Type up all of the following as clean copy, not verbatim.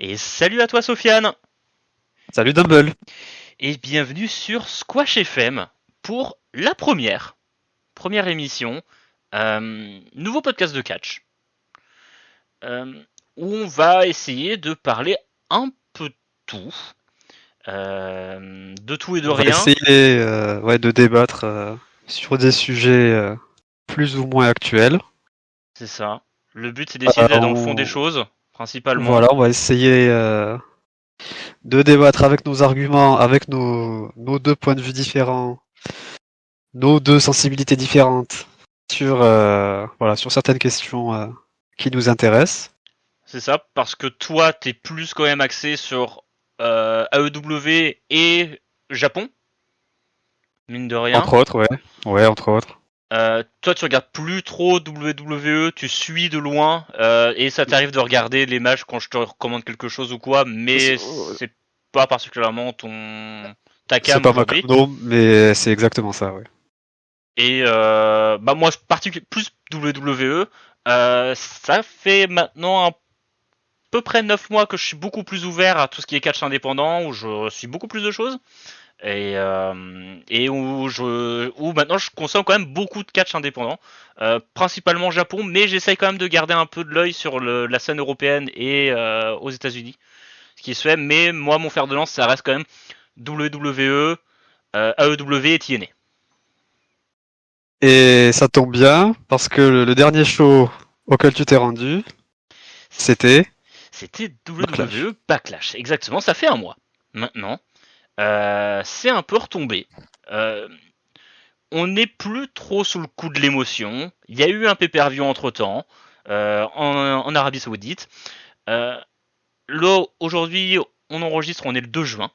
Et salut à toi Sofiane. Salut Dumble. Et bienvenue sur Squash FM pour la première émission, nouveau podcast de catch, euh, où on va essayer de parler un peu de tout, de tout et de On va rien, essayer de débattre sur des sujets plus ou moins actuels. c'est ça. Le but c'est d'essayer d'aller dans le fond des choses, principalement. Voilà, on va essayer de débattre avec nos arguments, avec nos deux points de vue différents, nos deux sensibilités différentes sur certaines questions qui nous intéressent. C'est ça, parce que toi t'es plus quand même axé sur AEW et Japon, mine de rien. Entre autres, ouais. Ouais, entre autres. Toi, tu regardes plus trop WWE, tu suis de loin, et ça t'arrive de regarder les matchs quand je te recommande quelque chose ou quoi, mais c'est pas particulièrement ta C'est cam pas ma aujourd'hui. non, mais c'est exactement ça, ouais. Et bah moi, plus WWE, ça fait maintenant à peu près 9 mois que je suis beaucoup plus ouvert à tout ce qui est catch indépendant, où je suis beaucoup plus de choses. Et où maintenant je consomme quand même beaucoup de catch indépendant, principalement Japon, mais j'essaye quand même de garder un peu de l'œil sur la scène européenne et aux États-Unis, ce qui se fait. Mais moi, mon fer de lance, ça reste quand même WWE, AEW et TNA. Et ça tombe bien, parce que le dernier show auquel tu t'es rendu, c'était C'était Backlash. WWE Backlash, exactement. Ça fait un mois maintenant. C'est un peu retombé. Euh, on n'est plus trop sous le coup de l'émotion. Il y a eu un pay-per-view entre temps en Arabie Saoudite. Euh, Là, aujourd'hui, on enregistre, on est le 2 juin.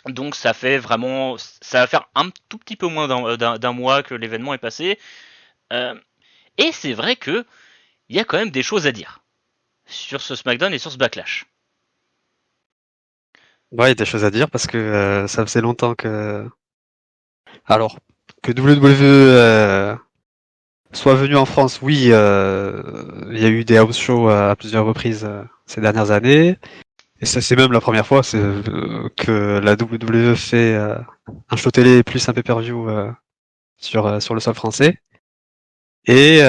Donc ça va faire un tout petit peu moins d'un mois que l'événement est passé. Euh, et c'est vrai que il y a quand même des choses à dire sur ce SmackDown et sur ce Backlash. Ouais, il y a des choses à dire parce que ça faisait longtemps alors, que WWE soit venu en France, oui, il y a eu des house shows à plusieurs reprises ces dernières années. Et ça, c'est même la première fois que la WWE fait un show télé plus un pay-per-view sur le sol français. Et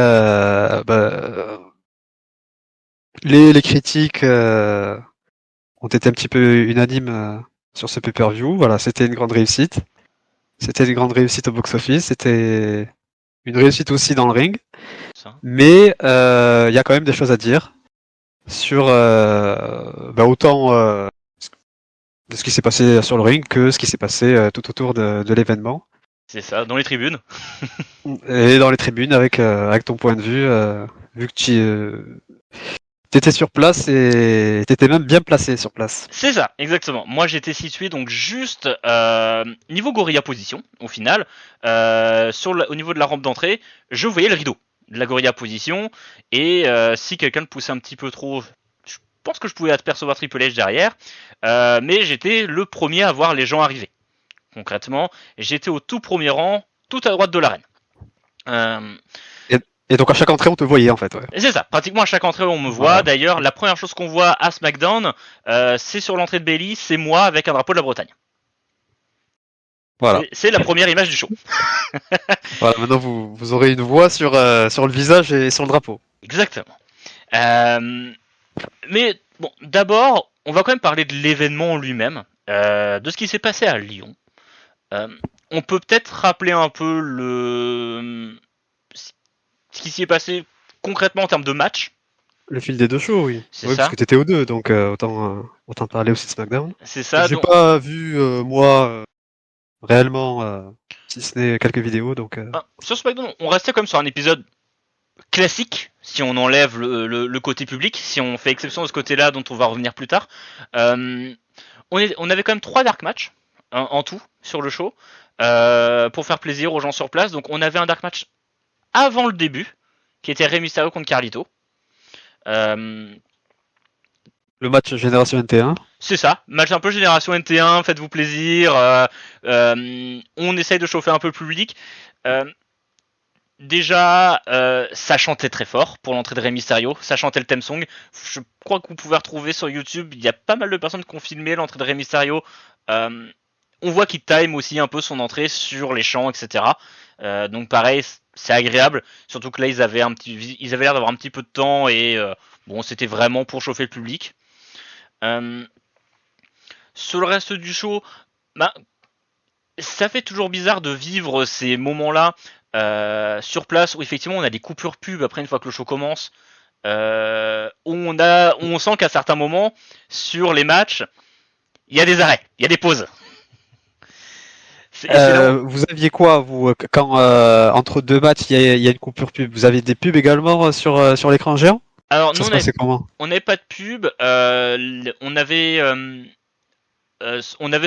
les critiques ont été un petit peu unanimes sur ce pay-per-view. Voilà, c'était une grande réussite. C'était une grande réussite au box-office. C'était une réussite aussi dans le ring. Ça. Mais il y a quand même des choses à dire sur autant de ce qui s'est passé sur le ring que ce qui s'est passé tout autour de l'événement. C'est ça, dans les tribunes. Et dans les tribunes avec ton point de vue, vu que tu étais sur place et t'étais même bien placé sur place. C'est ça, exactement. Moi, j'étais situé donc juste niveau gorilla position, au final, au niveau de la rampe d'entrée, je voyais le rideau de la gorilla position, et si quelqu'un le poussait un petit peu trop, je pense que je pouvais apercevoir Triple H derrière, mais j'étais le premier à voir les gens arriver. Concrètement, j'étais au tout premier rang, tout à droite de l'arène. Euh, Et, et donc à chaque entrée, on te voyait en fait. Ouais. c'est ça, pratiquement à chaque entrée on me voit. Voilà. D'ailleurs, la première chose qu'on voit à SmackDown, c'est sur l'entrée de Bayley, c'est moi avec un drapeau de la Bretagne. Voilà. C'est la première image du show. Voilà. Maintenant, vous aurez une voix sur le visage et sur le drapeau. Exactement. Euh, mais bon, d'abord, on va quand même parler de l'événement en lui-même, de ce qui s'est passé à Lyon. Euh, on peut peut-être rappeler un peu ce qui s'y est passé concrètement en termes de match. Le fil des deux shows, oui. C'est Oui, parce ça. que t'étais aux deux, donc autant parler aussi de SmackDown. C'est ça. J'ai Donc, pas vu moi réellement, si ce n'est quelques vidéos, donc. sur SmackDown, on restait comme sur un épisode classique, si on enlève le côté public, si on fait exception de ce côté-là dont on va revenir plus tard. On avait quand même 3 dark matchs en tout sur le show, pour faire plaisir aux gens sur place. Donc on avait un dark match avant le début, qui était Rey Mysterio contre Carlito. Euh, Le match Génération NT1. c'est ça, match un peu génération NT1, faites-vous plaisir, on essaye de chauffer un peu le public. Euh, Déjà, ça chantait très fort pour l'entrée de Rey Mysterio. Ça chantait le theme song. Je crois que vous pouvez retrouver sur YouTube. Il y a pas mal de personnes qui ont filmé l'entrée de Rey Mysterio. On voit qu'il time aussi un peu son entrée sur les chants, etc. Donc pareil, c'est agréable. Surtout que là, ils avaient l'air d'avoir un petit peu de temps et bon, c'était vraiment pour chauffer le public. Sur le reste du show, bah, ça fait toujours bizarre de vivre ces moments-là sur place où effectivement on a des coupures pub après une fois que le show commence. Où on sent qu'à certains moments sur les matchs, il y a des arrêts, il y a des pauses. Vous aviez quoi, vous, quand entre deux matchs, il y a une coupure pub? Vous aviez des pubs également sur l'écran géant? Alors Ça nous se passait comment? on n'avait pas de pub, on avait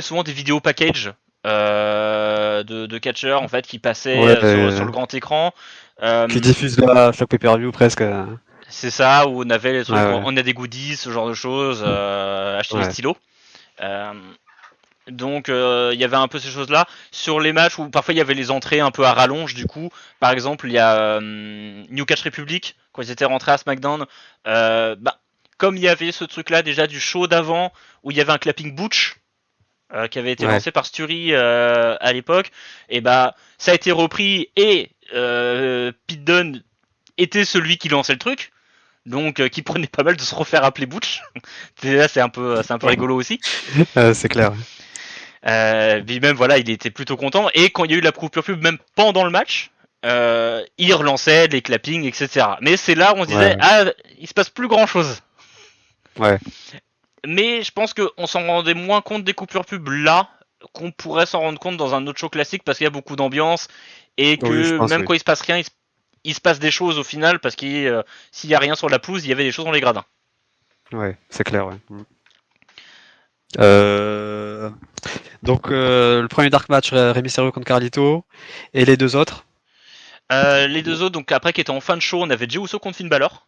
souvent des vidéos package de catcheurs en fait qui passaient Ouais, sur le grand écran. qui diffusent là chaque pay-per-view presque. C'est ça, où on avait les trucs, Ouais, ouais. on a des goodies, ce genre de choses, acheter des Ouais. stylos. Donc il y avait un peu ces choses-là. Sur les matchs où parfois il y avait les entrées un peu à rallonge du coup. Par exemple, il y a New Catch Republic, quand ils étaient rentrés à SmackDown. Comme il y avait ce truc-là déjà du show d'avant, où il y avait un clapping Butch, qui avait été Ouais. lancé par Sturi à l'époque, et ça a été repris et Pete Dunne était celui qui lançait le truc. Donc, qui prenait pas mal de se refaire appeler Butch. Là, c'est un peu rigolo aussi. C'est clair. Puis même, voilà, il était plutôt content. Et quand il y a eu la coupure pub, même pendant le match, il relançait les clappings, etc. Mais c'est là où on se disait, il se passe plus grand chose. Ouais. Mais je pense qu'on s'en rendait moins compte des coupures pub là qu'on pourrait s'en rendre compte dans un autre show classique parce qu'il y a beaucoup d'ambiance et que Oui, je pense, même oui. quand il se passe rien, il se passe des choses au final parce que s'il y a rien sur la pelouse, il y avait des choses dans les gradins. Ouais, c'est clair, ouais. Euh... Donc, le premier dark match, Rey Mysterio contre Carlito, et les deux autres. Les deux autres, donc après qui étaient en fin de show, on avait Jey Uso contre Finn Balor.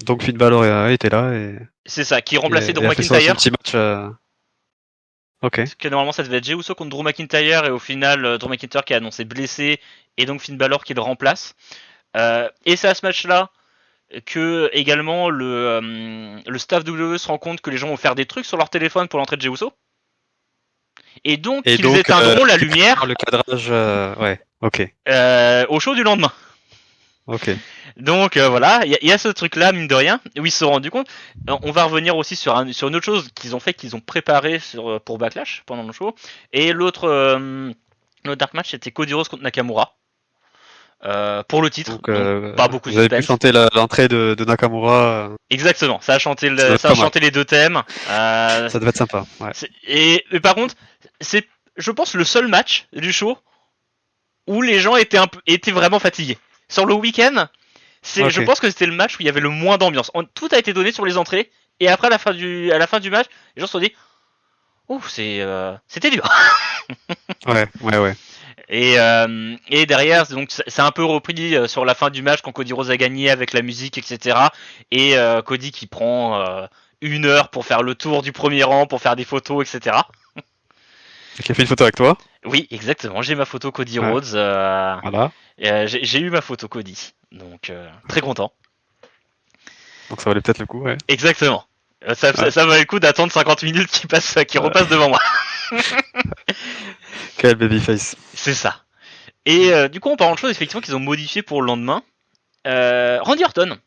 Donc, Finn Balor était là et C'est ça, qui remplaçait Drew a fait son McIntyre. petit match. Ok. Parce que normalement ça devait être Jey Uso contre Drew McIntyre et au final Drew McIntyre qui a annoncé blessé et donc Finn Balor qui le remplace. Et c'est à ce match-là que également le staff WWE se rend compte que les gens vont faire des trucs sur leur téléphone pour l'entrée de Jey Uso. Et donc Et ils donc, éteindront la lumière le cadrage, ouais. Ok. au show du lendemain. Ok. Donc voilà, il y a ce truc-là, mine de rien, où ils se sont rendus compte. On va revenir aussi sur une autre chose qu'ils ont fait, qu'ils ont préparé pour Backlash pendant le show. Et l'autre dark match, c'était Cody Rhodes contre Nakamura. Pour le titre, donc pas beaucoup de vous avez pu suspense. chanter l'entrée de Nakamura. Exactement, ça a chanté, Ça doit être les deux thèmes. Ça devait être sympa. Ouais. Et par contre, c'est, je pense, le seul match du show où les gens étaient vraiment fatigués. Sur le week-end, Ok. je pense que c'était le match où il y avait le moins d'ambiance. Tout a été donné sur les entrées, et après à la fin du match, les gens se sont dit, ouh, c'était dur. Ouais. Et derrière, donc c'est un peu repris sur la fin du match quand Cody Rhodes a gagné avec la musique, etc. Et Cody qui prend 1 heure pour faire le tour du premier rang, pour faire des photos, etc. Qui a fait une photo avec toi. Oui, exactement. J'ai ma photo Cody Ouais. Rhodes. Voilà. J'ai eu ma photo Cody, donc très content. Donc ça valait peut-être le coup, ouais. Exactement. Ça valait le coup d'attendre 50 minutes qu'il repasse devant moi. Quel babyface. C'est ça. Et du coup, en parlant de choses effectivement qu'ils ont modifié pour le lendemain, Randy Orton,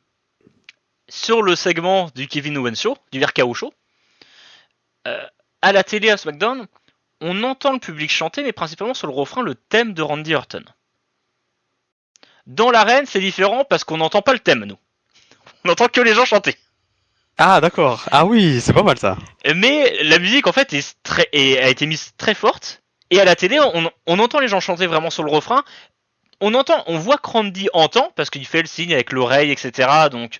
sur le segment du Kevin Owens Show, du RKO Show, à la télé à SmackDown, on entend le public chanter, mais principalement sur le refrain, le thème de Randy Orton. Dans l'arène, c'est différent parce qu'on n'entend pas le thème, nous. On entend que les gens chanter. Ah, d'accord. Ah oui, c'est pas mal ça. Mais la musique, en fait, a été mise très forte. Et à la télé, on entend les gens chanter vraiment sur le refrain. On voit que Randy entend, parce qu'il fait le signe avec l'oreille, etc. Donc,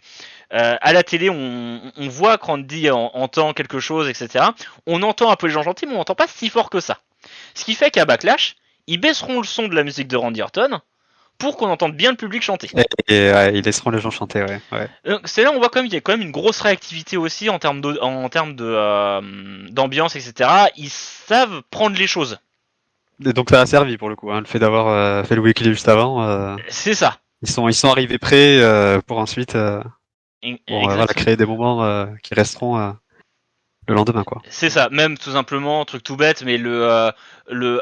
à la télé, on voit que Randy entend quelque chose, etc. On entend un peu les gens chanter, mais on n'entend pas si fort que ça. Ce qui fait qu'à Backlash, ils baisseront le son de la musique de Randy Orton pour qu'on entende bien le public chanter. Et ouais, ils laisseront les gens chanter, ouais. Donc, c'est là où on voit qu'il y a quand même une grosse réactivité aussi en termes d'ambiance, etc. Ils savent prendre les choses. Et donc ça a servi pour le coup, hein, le fait d'avoir fait le weekly juste avant. C'est ça. Ils sont arrivés prêts pour ensuite voilà, Exactement. créer des moments qui resteront le lendemain, quoi. C'est ça, même tout simplement, truc tout bête, mais le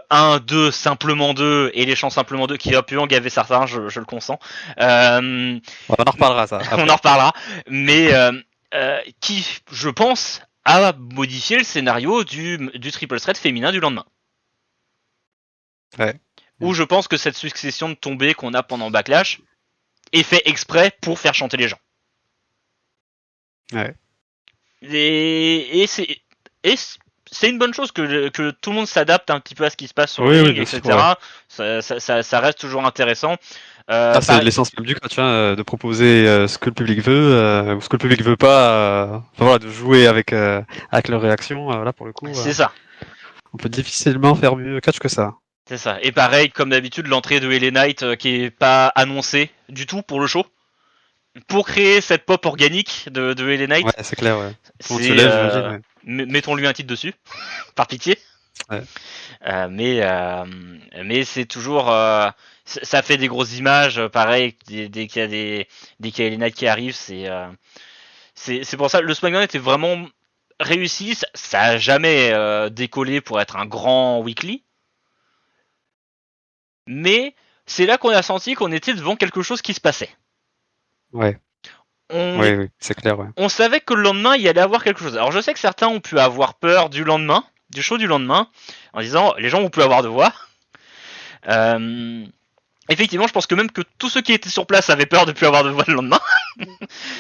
1, 2, simplement 2 et les chants simplement 2 qui a pu en gaver certains, je le consens. On en reparlera ça. On Après. en reparlera, mais qui, je pense, a modifié le scénario du triple threat féminin du lendemain. Ouais. Où je pense que cette succession de tombées qu'on a pendant Backlash est fait exprès pour faire chanter les gens. Ouais. Et c'est une bonne chose que tout le monde s'adapte un petit peu à ce qui se passe sur le Oui, ring, bien etc. sûr, ouais. Ça reste toujours intéressant. C'est l'essence même du coach, hein, de proposer ce que le public veut ou ce que le public veut pas. Enfin, voilà, de jouer avec leur réaction. Là, pour le coup, c'est ça. on peut difficilement faire mieux catch que ça. C'est ça. Et pareil, comme d'habitude, l'entrée de LA Knight qui est pas annoncée du tout pour le show. Pour créer cette pop organique de LA Knight. Ouais, c'est clair, ouais. Tout le monde se C'est, lève, j'imagine, ouais. mettons-lui un titre dessus, par pitié. Ouais. Mais c'est toujours, ça fait des grosses images. Pareil, dès qu'il y a des LA Knight qui arrivent, c'est pour ça. Le SmackDown était vraiment réussi. Ça a jamais décollé pour être un grand weekly. Mais c'est là qu'on a senti qu'on était devant quelque chose qui se passait. Ouais. Oui, c'est clair, ouais. On savait que le lendemain, il y allait avoir quelque chose. Alors je sais que certains ont pu avoir peur du lendemain, du show du lendemain, en disant les gens vont plus avoir de voix. Effectivement, je pense que même que tous ceux qui étaient sur place avaient peur de plus avoir de voix le lendemain.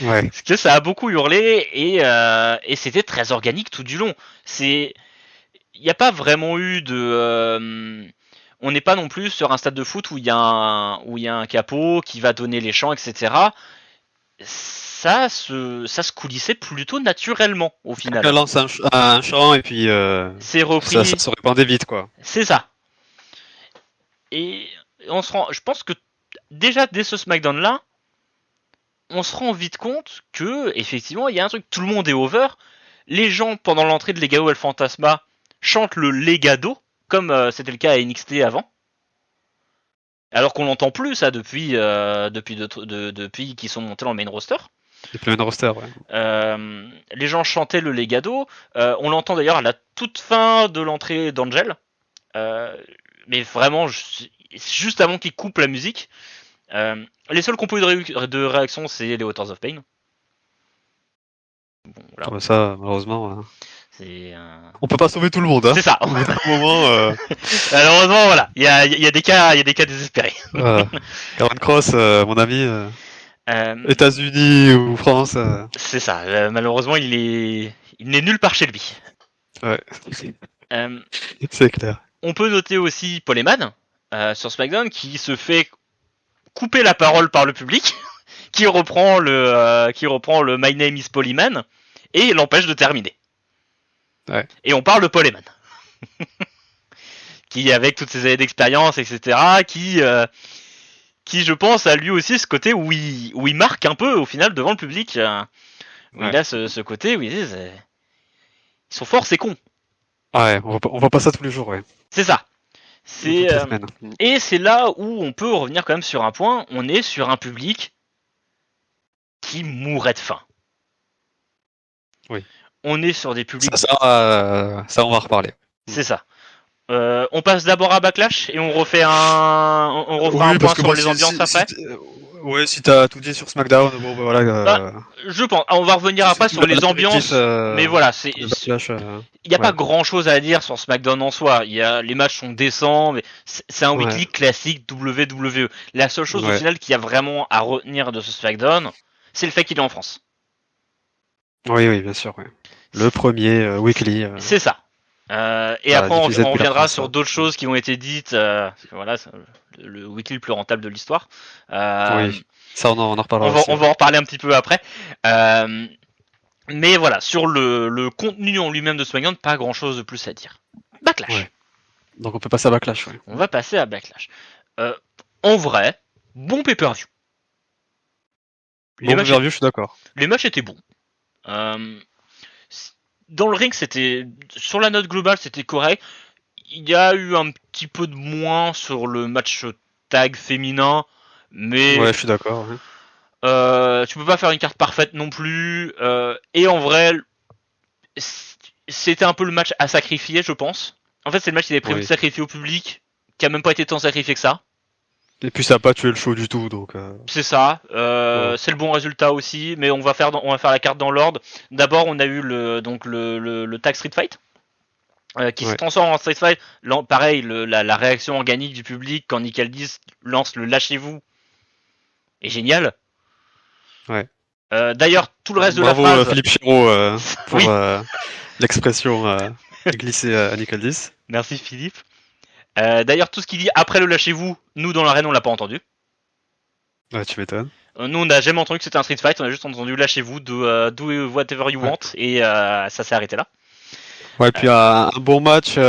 Ouais. Parce que ça a beaucoup hurlé et c'était très organique tout du long. Il n'y a pas vraiment eu de... on n'est pas non plus sur un stade de foot où il y a un capot qui va donner les chants, etc. Ça se coulissait plutôt naturellement au final. Chacun lance un chant et puis c'est repris. Ça se répandait vite, quoi. C'est ça. Et je pense que déjà dès ce SmackDown là, on se rend vite compte que effectivement il y a un truc, tout le monde est over. Les gens pendant l'entrée de Legado El Fantasma chantent le Legado comme c'était le cas à NXT avant. Alors qu'on l'entend plus ça depuis qu'ils sont montés dans le main roster. Depuis le main roster, ouais. Les gens chantaient le Legado. On l'entend d'ailleurs à la toute fin de l'entrée d'Angel. Mais vraiment, juste avant qu'il coupe la musique. Les seuls qui ont pas eu de réaction, c'est les Authors of Pain. Bon, voilà. Ça, malheureusement... C'est, on peut pas sauver tout le monde, hein. C'est ça. Au bout d'un moment, malheureusement, voilà, il y a des cas désespérés. Aaron Cross, mon ami, États-Unis ou France. C'est ça. Malheureusement, il n'est nulle part chez lui. Ouais. C'est clair. On peut noter aussi Paul Heyman sur SmackDown qui se fait couper la parole par le public, qui reprend le My Name is Paul Heyman et l'empêche de terminer. Ouais. Et on parle de Paul Heyman, qui avec toutes ses années d'expérience, etc., qui je pense a lui aussi ce côté où il marque un peu au final devant le public, où il a ce côté où ils sont forts, c'est con. Ouais, on voit pas ça tous les jours, ouais. C'est ça. Et c'est là où on peut revenir quand même sur un point. On est sur un public qui mourrait de faim. Oui. On est sur des publics. Ça, on va reparler. C'est ça. On passe d'abord à Backlash et on refait un point sur les ambiances après. Ouais, si t'as tout dit sur SmackDown, bon, bah, voilà. Je pense. On va revenir après sur les ambiances, mais voilà, il n'y a pas grand chose à dire sur SmackDown en soi. Les matchs sont décents, mais c'est un weekly classique WWE. La seule chose au final qu'il y a vraiment à retenir de ce SmackDown, c'est le fait qu'il est en France. Oui, bien sûr. Ouais. Le premier weekly. C'est ça. Et après, on reviendra sur d'autres choses qui ont été dites. Parce que voilà, le weekly le plus rentable de l'histoire. Oui, ça on en reparlera. On va en reparler un petit peu après. Mais voilà, sur le contenu en lui-même de SmackDown, pas grand-chose de plus à dire. Backlash. Ouais. Donc on peut passer à Backlash. Ouais. On va passer à Backlash. En vrai, bon pay-per-view. Bon pay-per-view, je suis d'accord. Les matchs étaient bons. Dans le ring, sur la note globale, c'était correct. il y a eu un petit peu de moins sur le match tag féminin, mais Ouais, je suis d'accord. Ouais. tu peux pas faire une carte parfaite non plus. Et en vrai, c'était un peu le match à sacrifier, je pense. En fait, c'est le match qu'il avait prévu de Oui. sacrifier au public, qui a même pas été tant sacrifié que ça. Et puis ça a pas tué le show du tout, donc. C'est ça. Ouais. C'est le bon résultat aussi, mais on va faire la carte dans l'ordre. D'abord, on a eu le tag Street Fight. Qui se Ouais. transforme en Street Fight. Pareil, la réaction organique du public quand Nick Aldis lance le lâchez-vous est génial. Ouais. D'ailleurs, tout le reste de la Bravo phrase. Philippe Chiro pour Oui. l'expression glissée à Nick Aldis. Merci Philippe. D'ailleurs, tout ce qu'il dit après le lâchez-vous, nous dans l'arène, on l'a pas entendu. Ouais, tu m'étonnes. Nous, on n'a jamais entendu que c'était un Street Fight, on a juste entendu lâchez-vous, do whatever you want, et ça s'est arrêté là. Ouais, puis un bon match.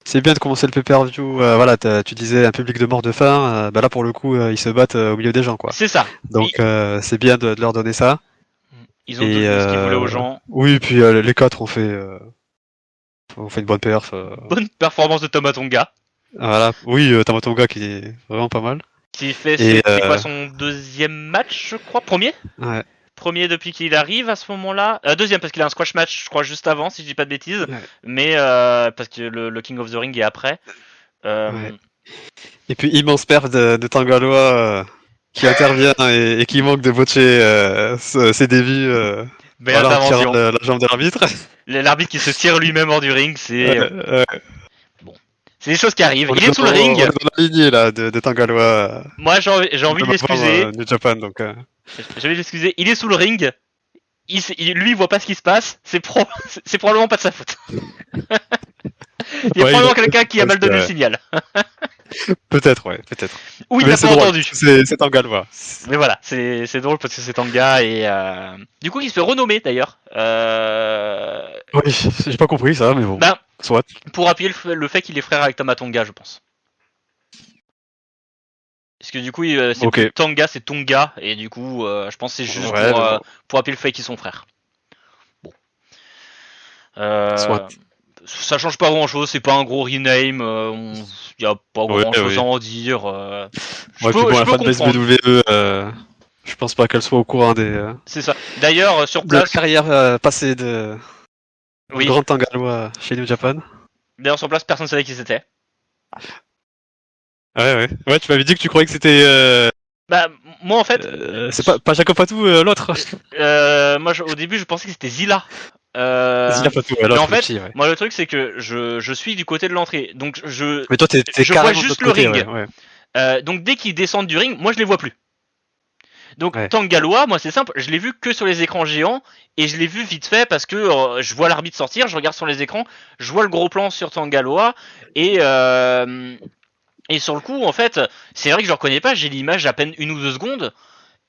C'est bien de commencer le pay-per-view. Voilà, tu disais un public de mort de faim. Bah là, pour le coup, ils se battent au milieu des gens, quoi. C'est ça. Donc, c'est bien de leur donner ça. Ils ont donné ce qu'ils voulaient aux gens. Oui, puis les quatre ont fait une bonne perf. Bonne performance de Tomatonga, Voilà. Oui, Tama Tonga qui est vraiment pas mal. qui fait Et, c'est quoi son deuxième match, je crois, premier Ouais. Premier depuis qu'il arrive à ce moment-là. Deuxième parce qu'il a un squash match, je crois, juste avant, si je dis pas de bêtises. Ouais. Mais parce que le King of the Ring est après. Ouais. Et puis immense perf de Tangaloa qui intervient et qui manque de botcher ses débuts. Belle Voilà, en tirant intervention. la jambe de l'arbitre. L'arbitre qui se tire lui-même hors du ring, c'est c'est des choses qui arrivent. On Il est sous le on ring. est dans la lignée là de Tangaloa. Moi, j'ai envie de l'excuser. New Japan, donc. J'ai envie de l'excuser. Il est sous le ring. Lui, il voit pas ce qui se passe. C'est probablement pas de sa faute. Il y a probablement quelqu'un qui a mal donné le signal. Peut-être, ouais, peut-être. Ou il Mais l'a c'est pas drôle, entendu. c'est Tangaloa. Mais voilà, c'est drôle parce que c'est Tanga et du coup il se fait renommer d'ailleurs. Oui, j'ai pas compris ça, mais bon. Ben, Soit. pour appuyer le fait qu'il est frère avec Tamatonga, je pense. Parce que du coup, c'est Ok. plus Tanga, c'est Tonga, et du coup, je pense que c'est juste Ouais, pour appuyer le fait qu'ils sont frères. Bon. Soit. Ça change pas grand chose, c'est pas un gros rename, y a pas grand chose à en dire. Je Ouais, puis bon, la fanbase comprendre. WWE, je pense pas qu'elle soit au courant C'est ça. D'ailleurs, sur de la place, carrière passée de oui. grand Tangaloa chez New Japan. D'ailleurs, sur place, personne savait qui c'était. Ouais. Ouais, tu m'avais dit que tu croyais que c'était. Bah, moi en fait, C'est pas Jacob Fatou, l'autre. moi au début, je pensais que c'était Zilla. Zilla Fatou, Mais l'autre. en fait, petit, ouais. moi le truc c'est que je suis du côté de l'entrée, donc Mais toi, t'es je vois carrément juste de l'autre le côté, ring. ouais. Donc dès qu'ils descendent du ring, moi je les vois plus. Donc Ouais. Tangaloa, moi c'est simple, je l'ai vu que sur les écrans géants et je l'ai vu vite fait parce que je vois l'arbitre sortir, je regarde sur les écrans, je vois le gros plan sur Tangaloa et sur le coup en fait, c'est vrai que je le reconnais pas, j'ai l'image à peine 1 ou 2 secondes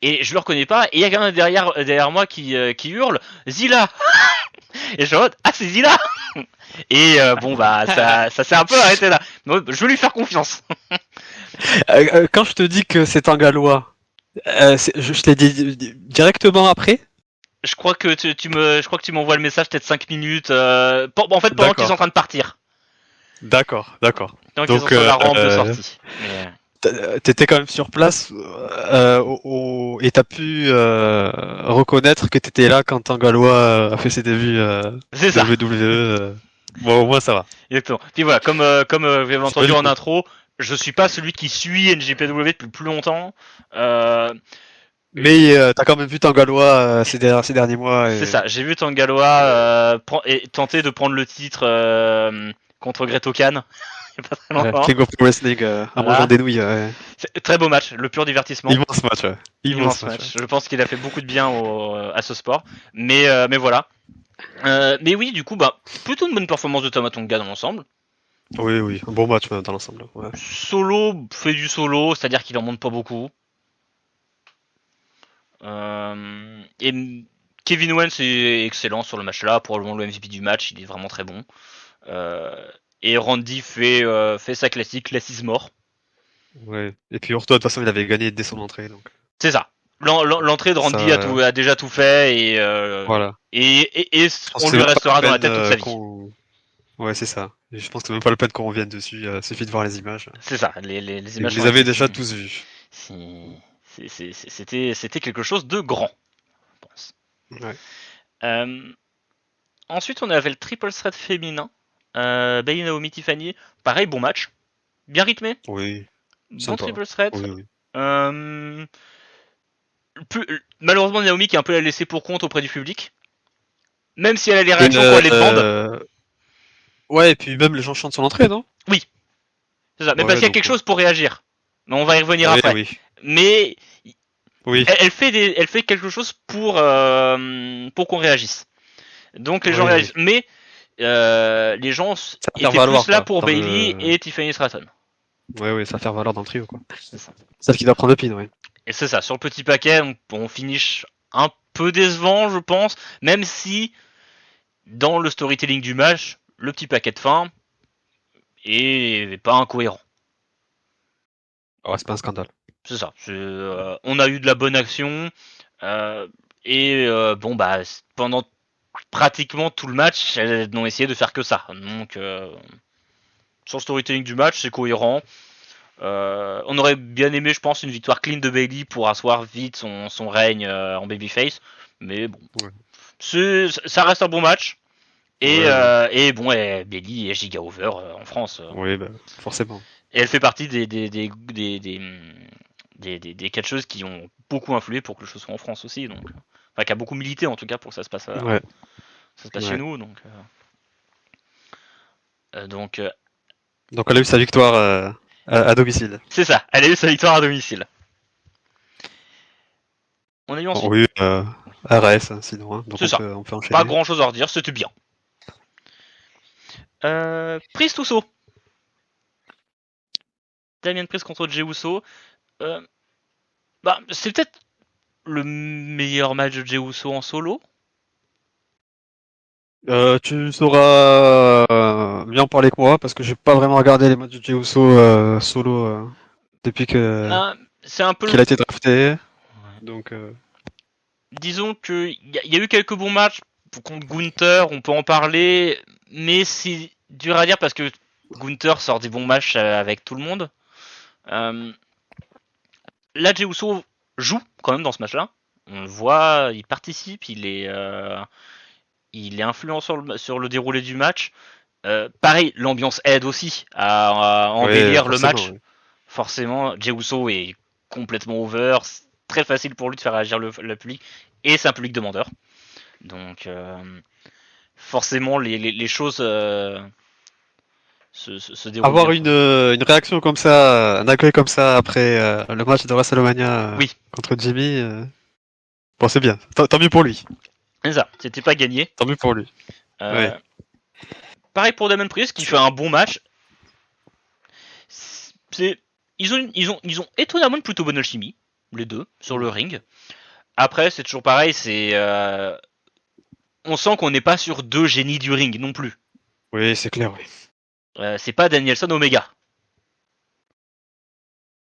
et je le reconnais pas et il y a quelqu'un derrière moi qui hurle Zilla et je me dis ah c'est Zilla et bon bah ça s'est un peu arrêté là. Donc, je veux lui faire confiance. Quand je te dis que c'est Tangaloa, je te l'ai dit directement après. Je crois que tu m'envoies le message peut-être 5 minutes. En fait, pendant qu'ils sont en train de partir. D'accord. Pendant qu'ils sont sur la rampe de sortie. T'étais quand même sur place et t'as pu reconnaître que t'étais là quand Tangaloa a fait ses débuts C'est ça. WWE. Bon, au moins ça va. Exactement. Puis voilà, comme vous avez entendu en intro, je suis pas celui qui suit NJPW depuis plus longtemps. Mais t'as quand même vu Tangaloa ces derniers mois. C'est ça. J'ai vu Tangaloa tenter de prendre le titre contre Great Khan. Il y a pas très longtemps. King of Pro Wrestling en mangeant des nouilles. Très beau match, le pur divertissement. Immense match. Immense match. Je pense qu'il a fait beaucoup de bien à ce sport. Mais voilà. Mais oui, du coup, plutôt une bonne performance de Tamatonga dans l'ensemble. Oui, un bon match dans l'ensemble. Ouais. Solo fait du solo, c'est-à-dire qu'il en monte pas beaucoup. Et Kevin Owens est excellent sur le match-là, probablement le MVP du match, il est vraiment très bon. Et Randy fait sa classique, Less is more. Ouais. Et puis Orton, de toute façon, il avait gagné dès son entrée. Donc. C'est ça. L'entrée de Randy a déjà tout fait et voilà. Et on lui restera dans la tête toute sa vie. Ouais, c'est ça. Et je pense que c'est même pas la peine qu'on revienne dessus, suffit de voir les images. C'est ça, les Vous images les sont avez déjà excessives. tous vus. C'était quelque chose de grand, je pense. Ouais. Ensuite, on avait le triple threat féminin. Bailey, Naomi, Tiffany. Pareil, bon match. Bien rythmé. Oui, Bon sympa. triple threat. Oui, oui. Malheureusement, Naomi qui est un peu la laissée pour compte auprès du public. Même si elle a les Et, réactions quand elle les demande. ouais, et puis même les gens chantent son entrée, non? Oui, c'est ça. Mais parce Ouais, qu'il y a quelque donc. chose pour réagir. Mais on va y revenir Oui, après. oui. Mais Oui, elle fait quelque chose pour qu'on réagisse. Donc les gens oui, oui. réagissent. Mais les gens Ça va faire étaient valoir, plus là quoi, pour dans Bailey le. et Tiffany Stratton. Ouais, oui, ça va faire valoir dans le trio, quoi. C'est ça. Celle qui doit prendre le pin, ouais. Et c'est ça. Sur le petit paquet, on finish un peu décevant, je pense. Même si, dans le storytelling du match, le petit paquet de fin est pas incohérent. Ouais, c'est pas un scandale. C'est ça. On a eu de la bonne action. euh, bon, bah, pendant pratiquement tout le match, elles n'ont essayé de faire que ça. Donc, sur le storytelling du match, c'est cohérent. On aurait bien aimé, je pense, une victoire clean de Bailey pour asseoir vite son règne en babyface. Mais bon, Ouais, ça reste un bon match. ouais, ouais. Et bon, Bailey est giga over en France. Oui, bah, forcément. Et elle fait partie des catcheuses qui ont beaucoup influé pour que le show soit en France aussi. Donc, enfin, qui a beaucoup milité en tout cas pour que ça se passe, Ouais, chez ouais. nous. Donc Donc elle a eu sa victoire à domicile. c'est ça. Elle a eu sa victoire à domicile. On a eu Bon, ensuite. oui, RS, hein, sinon, hein, donc C'est ça. on peut Pas enchaîner. grand chose à redire. C'était bien. Prise Tusso. Damien Prise contre Jey Uso. Euh, Bah, c'est peut-être le meilleur match de Jey Uso en solo. Tu sauras bien en parler que moi, parce que j'ai pas vraiment regardé les matchs de Jey Uso solo depuis que Ah, c'est un peu le. qu'il a été drafté. Donc, Disons que y a eu quelques bons matchs contre Gunther, on peut en parler, mais c'est dur à dire parce que Gunther sort des bons matchs avec tout le monde. Euh, Là, Jey Uso joue quand même dans ce match-là. On le voit, il participe, il est influent sur le déroulé du match. Pareil, l'ambiance aide aussi à ouais, embellir le forcément. match. Ouais. Forcément, Jey Uso est complètement over. C'est très facile pour lui de faire réagir le public. Et c'est un public demandeur. Donc, forcément, les choses se déroulent Avoir bien pour lui. une réaction comme ça, un accueil comme ça après le match de WrestleMania Oui, contre Jimmy, bon, c'est bien. Tant mieux pour lui. c'est ça. C'était pas gagné. Tant mieux pour lui. Ouais. Euh, Pareil pour Damon Priest qui fait un bon match. C'est, ils ont étonnamment une plutôt bonne alchimie, les deux, sur le ring. Après, c'est toujours pareil, on sent qu'on n'est pas sur deux génies du ring non plus. Oui, c'est clair, oui. C'est pas Danielson Omega.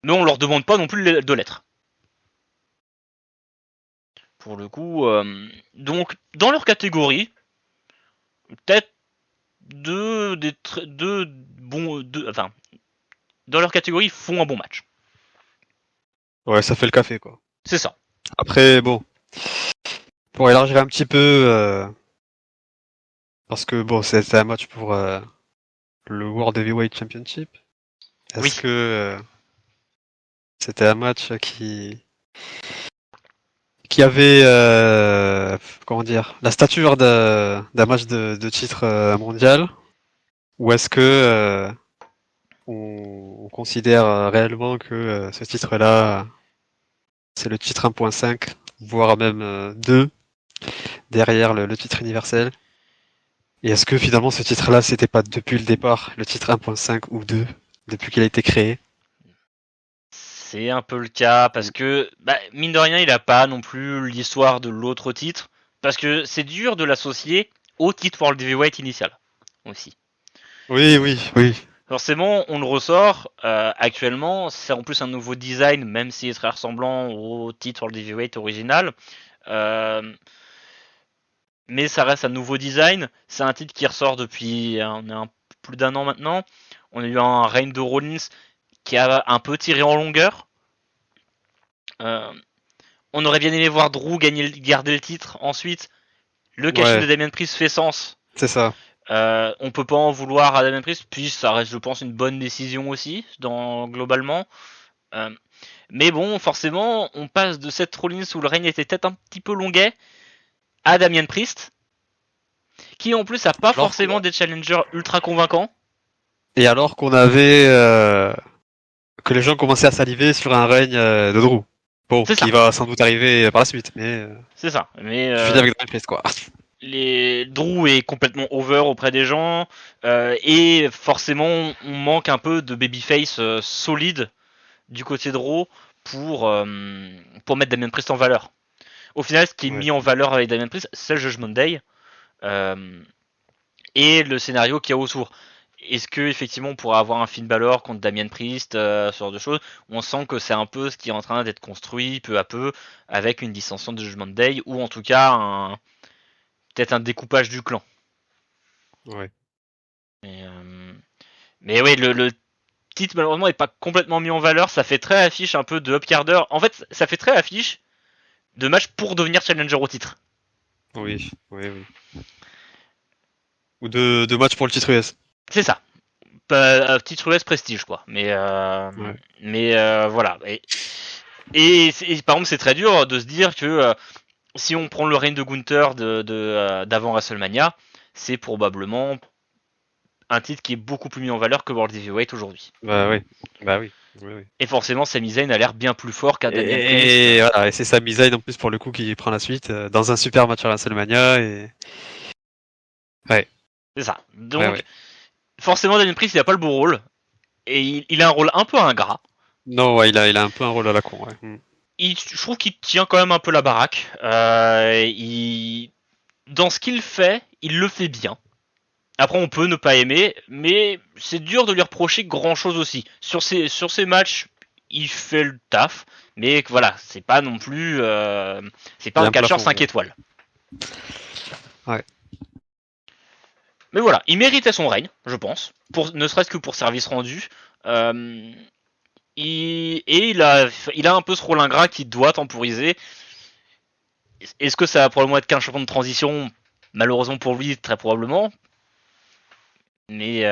Mais on leur demande pas non plus de l'être. Pour le coup, donc dans leur catégorie, peut-être enfin, dans leur catégorie, ils font un bon match. Ouais, ça fait le café, quoi. C'est ça. Après, bon, pour élargir un petit peu, parce que bon, c'est un match pour le World Heavyweight Championship. Oui. Est-ce que c'était un match qui avait, comment dire, la stature d'un match de titre mondial, ou est-ce que on considère réellement que ce titre-là, c'est le titre 1.5, voire même 2, derrière le titre universel? Et est-ce que finalement ce titre-là, c'était pas depuis le départ le titre 1.5 ou 2, depuis qu'il a été créé? C'est un peu le cas parce que, bah, mine de rien, il a pas non plus l'histoire de l'autre titre. Parce que c'est dur de l'associer au titre World Heavyweight initial aussi. Oui, oui, oui. Forcément, on le ressort. Actuellement, c'est en plus un nouveau design, même s'il est très ressemblant au titre World Heavyweight original. Euh, mais ça reste un nouveau design. C'est un titre qui ressort depuis plus d'1 an maintenant. On a eu un règne de Rollins qui a un peu tiré en longueur. On aurait bien aimé voir Drew garder le titre ensuite. Le cash-in de Damien Priest fait sens. C'est ça. On peut pas en vouloir à Damien Priest, puis ça reste, je pense, une bonne décision aussi, globalement. Mais bon, forcément, on passe de Seth Rollins où le règne était peut-être un petit peu longuet à Damien Priest, qui en plus a pas forcément des challengers ultra convaincants. Et alors qu'on avait que les gens commençaient à saliver sur un règne de Drew. Bon, qui va sans doute arriver par la suite, mais c'est ça. Mais je finis avec Damien Priest, quoi. Drew est complètement over auprès des gens et forcément on manque un peu de babyface solide du côté de Raw pour mettre Damien Priest en valeur. Au final, ce qui est mis en valeur avec Damien Priest, c'est le Judgment Day et le scénario qu'il y a autour. Est-ce que effectivement on pourrait avoir un Finn Balor contre Damien Priest, ce genre de choses? On sent que c'est un peu ce qui est en train d'être construit peu à peu avec une dissension de Judgment Day ou en tout cas peut-être un découpage du clan. Ouais. Mais oui, le titre malheureusement est pas complètement mis en valeur. Ça fait très affiche un peu de upcarder. En fait, ça fait très affiche de match pour devenir challenger au titre. Oui. Ou de match pour le titre US. C'est ça. Titre US prestige quoi. Mais voilà. Et par exemple, c'est très dur de se dire que si on prend le règne de Gunther d'avant WrestleMania, c'est probablement un titre qui est beaucoup plus mis en valeur que World Heavyweight aujourd'hui. Bah oui. Et forcément, Sami Zayn a l'air bien plus fort qu'à Damien Priest. Et voilà, et c'est Sami Zayn en plus pour le coup qui prend la suite dans un super match à WrestleMania et ouais. C'est ça. Donc forcément, Damien Priest il a pas le beau rôle et il a un rôle un peu ingrat. Non, ouais, il a un peu un rôle à la con. Ouais. Je trouve qu'il tient quand même un peu la baraque. Dans ce qu'il fait, il le fait bien. Après, on peut ne pas aimer, mais c'est dur de lui reprocher grand chose aussi. Sur ces matchs, il fait le taf, mais voilà, c'est pas non plus. C'est pas un catcheur 5 étoiles. Ouais. Mais voilà, il méritait son règne, je pense, ne serait-ce que pour service rendu. Il a un peu ce rôle ingrat qui doit temporiser. Est-ce que ça va probablement être qu'un champion de transition? Malheureusement pour lui, très probablement. Mais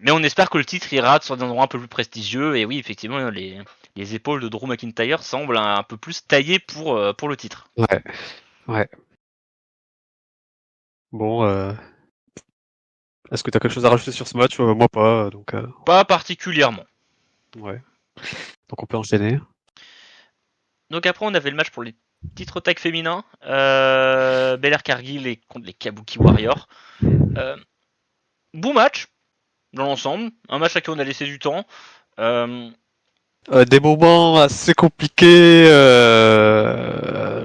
on espère que le titre ira sur des endroits un peu plus prestigieux. Et oui, effectivement, les épaules de Drew McIntyre semblent un peu plus taillées pour le titre. Ouais. Bon, est-ce que tu as quelque chose à rajouter sur ce match? Moi pas, donc. Pas particulièrement. Ouais. Donc on peut enchaîner. Donc après, on avait le match pour les titres tag féminins. Belair Cargill contre les Kabuki Warriors. Bon match dans l'ensemble, un match à qui on a laissé du temps. Des moments assez compliqués,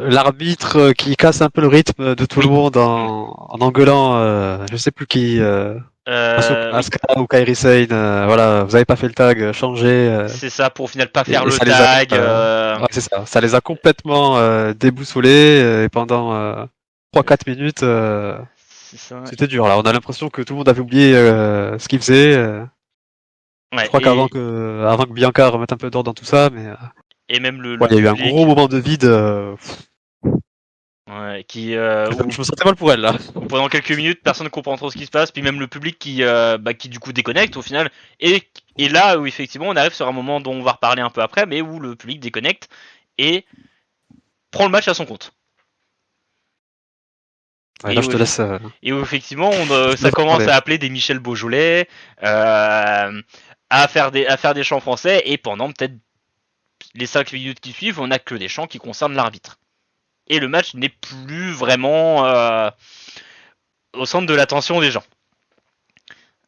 l'arbitre qui casse un peu le rythme de tout le monde en engueulant, je sais plus qui, Asuka ou Kairi Sane, voilà, vous avez pas fait le tag, changez. C'est ça, pour au final pas faire le tag. Ouais, c'est ça, ça les a complètement déboussolés et pendant 3-4 minutes. C'était dur là, on a l'impression que tout le monde avait oublié ce qu'il faisait. Je crois qu'avant que Bianca remette un peu d'ordre dans tout ça, mais et même il y a eu un gros moment de vide. Je me sentais mal pour elle là. Pendant quelques minutes, personne ne comprend trop ce qui se passe, puis même le public qui du coup déconnecte au final. Et là où effectivement on arrive sur un moment dont on va reparler un peu après, mais où le public déconnecte et prend le match à son compte. Ouais, là, je te laisse. Et où effectivement, ça commence à appeler des Michel Beaujolais, à faire des chants français, et pendant peut-être les 5 minutes qui suivent, on n'a que des chants qui concernent l'arbitre. Et le match n'est plus vraiment au centre de l'attention des gens.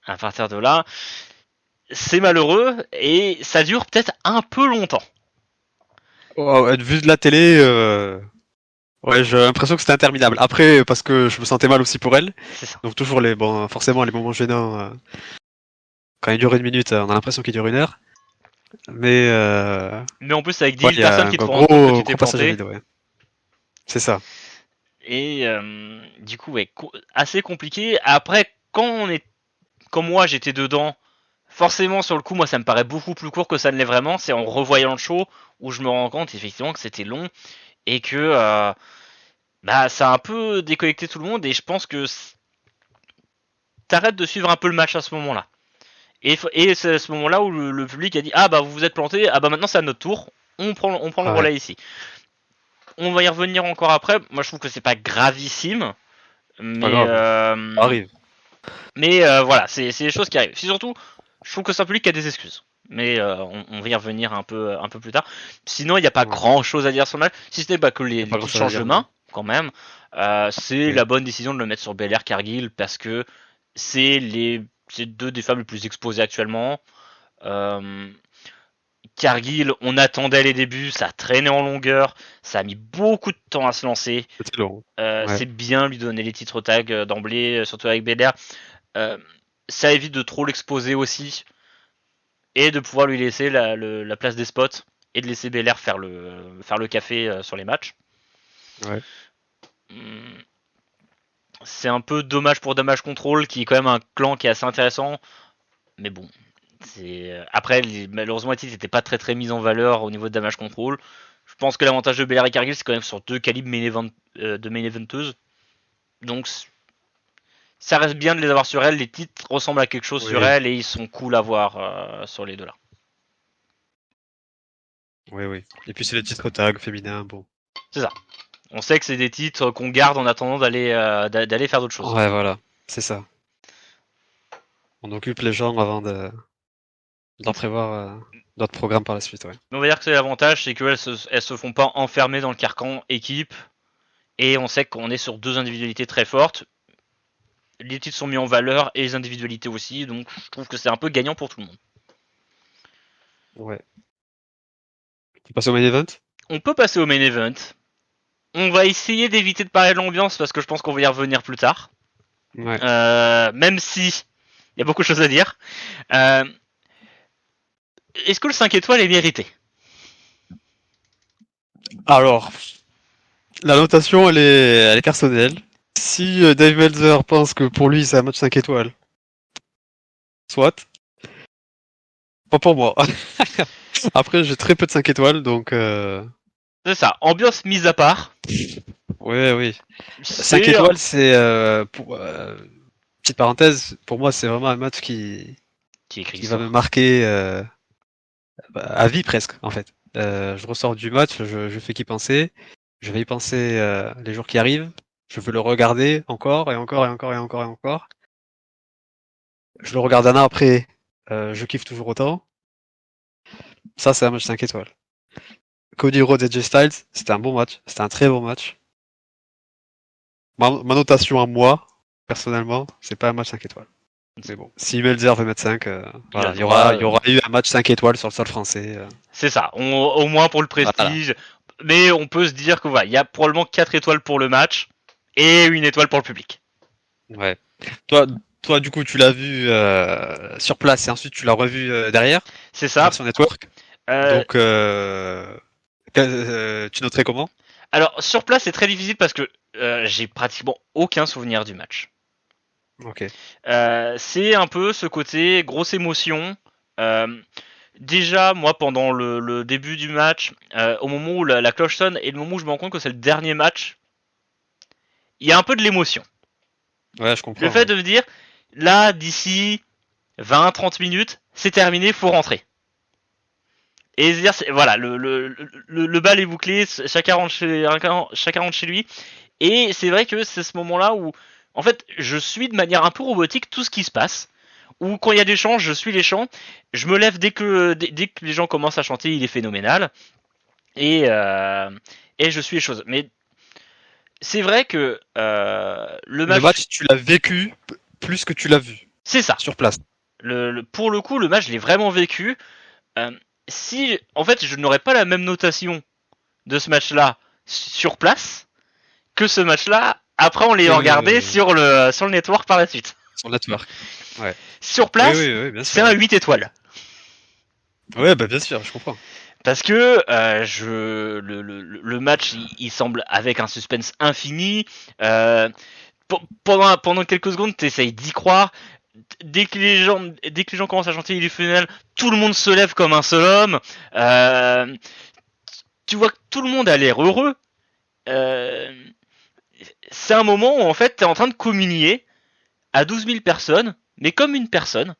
À partir de là, c'est malheureux, et ça dure peut-être un peu longtemps. Vu de la télé, ouais, j'ai l'impression que c'était interminable. Après, parce que je me sentais mal aussi pour elle. C'est ça. Donc toujours forcément les moments gênants. Quand il dure 1 minute, on a l'impression qu'il dure 1 heure. Mais en plus avec 10 000 personnes qui te rendent compte que tu t'es planté. Vide, ouais. C'est ça. Et du coup, ouais, assez compliqué. Après, quand on est comme moi j'étais dedans, forcément sur le coup moi ça me paraît beaucoup plus court que ça ne l'est vraiment. C'est en revoyant le show où je me rends compte effectivement que c'était long et que ça a un peu déconnecté tout le monde et je pense que t'arrêtes de suivre un peu le match à ce moment-là. Et c'est à ce moment-là où le public a dit ah bah vous vous êtes planté, ah bah maintenant c'est à notre tour, on prend le relais ici. On va y revenir encore après. Moi je trouve que c'est pas gravissime, mais Ça arrive. mais voilà, c'est des choses qui arrivent. C'est surtout, je trouve que c'est un public qui a des excuses. Mais on va y revenir un peu plus tard. Sinon, il n'y a pas grand chose à dire sur le match, si ce n'est pas que les petits changements, quand même. C'est la bonne décision de le mettre sur Belair Cargill parce que c'est deux des femmes les plus exposées actuellement. Cargill, on attendait les débuts, ça a traîné en longueur, ça a mis beaucoup de temps à se lancer. C'était long. C'est bien lui donner les titres tag d'emblée, surtout avec Belair. Ça évite de trop l'exposer aussi et de pouvoir lui laisser la place des spots et de laisser Belair faire le café sur les matchs. Ouais. C'est un peu dommage pour Damage Control qui est quand même un clan qui est assez intéressant, mais bon. Après, malheureusement, les titres n'étaient pas très mis en valeur au niveau de Damage Control. Je pense que l'avantage de Belair et Cargill, c'est quand même sur deux calibres de main eventeuses. Donc, ça reste bien de les avoir sur elle. Les titres ressemblent à quelque chose sur elle et ils sont cool à voir sur les deux là. Oui. Et puis c'est les titres tag féminins, bon. C'est ça. On sait que c'est des titres qu'on garde en attendant d'aller faire d'autres choses. Ouais, voilà, c'est ça. On occupe les gens avant d'en prévoir d'autres programmes par la suite, ouais. Mais on va dire que c'est l'avantage, c'est qu'elles se font pas enfermer dans le carcan équipe. Et on sait qu'on est sur deux individualités très fortes. Les titres sont mis en valeur et les individualités aussi. Donc je trouve que c'est un peu gagnant pour tout le monde. Ouais. On passe au main event ? On peut passer au main event. On va essayer d'éviter de parler de l'ambiance parce que je pense qu'on va y revenir plus tard. Ouais. Même si il y a beaucoup de choses à dire. Est-ce que le 5 étoiles est mérité ? Alors, la notation, elle est personnelle. Si Dave Meltzer pense que pour lui c'est un match 5 étoiles, soit. Pas pour moi. Après, j'ai très peu de 5 étoiles, donc... C'est ça, ambiance mise à part. Oui. 5 étoiles, c'est... petite parenthèse, pour moi, c'est vraiment un match qui va me marquer à vie presque, en fait. Je ressors du match, je fais qu'y penser. Je vais y penser les jours qui arrivent. Je veux le regarder encore et encore et encore et encore et encore. Je le regarde un an après, je kiffe toujours autant. Ça, c'est un match 5 étoiles. Cody Rhodes et Jay Styles, c'était un bon match. C'était un très bon match. Ma notation à moi, personnellement, c'est pas un match 5 étoiles. Mais bon, si Melzer veut mettre 5, voilà, il y aura eu un match 5 étoiles sur le sol français. C'est ça, au moins pour le prestige. Voilà. Mais on peut se dire que voilà, il y a probablement 4 étoiles pour le match et 1 étoile pour le public. Ouais. Toi, du coup, tu l'as vu sur place et ensuite tu l'as revu derrière. C'est ça. Sur Network. Donc, tu noterais comment ? Alors, sur place, c'est très difficile parce que j'ai pratiquement aucun souvenir du match. Ok. C'est un peu ce côté grosse émotion. Déjà, moi, pendant le début du match, au moment où la cloche sonne et le moment où je me rends compte que c'est le dernier match, il y a un peu de l'émotion. Ouais, je comprends. Le fait de me dire, là, d'ici 20-30 minutes, c'est terminé, faut rentrer. Et se dire, voilà, le bal est bouclé, chacun rentre chez lui. Et c'est vrai que c'est ce moment-là où, en fait, je suis de manière un peu robotique tout ce qui se passe. Ou quand il y a des chants, je suis les chants. Je me lève dès que les gens commencent à chanter, il est phénoménal. Et je suis les choses. Mais c'est vrai que le match, tu l'as vécu plus que tu l'as vu. C'est ça. Sur place. Pour le coup, le match, je l'ai vraiment vécu. Si, en fait, je n'aurais pas la même notation de ce match-là sur place que ce match-là après on l'ayant regardé sur le network par la suite. Sur le network. Ouais. Sur place, c'est un 8 étoiles. Ouais, bah bien sûr, je comprends. Parce que le match, il semble avec un suspense infini. Pendant quelques secondes, t'essayes d'y croire. dès que les gens commencent à chanter les finales, tout le monde se lève comme un seul homme. Tu vois que tout le monde a l'air heureux. C'est un moment où en fait t'es en train de communier à 12 000 personnes, mais comme une personne.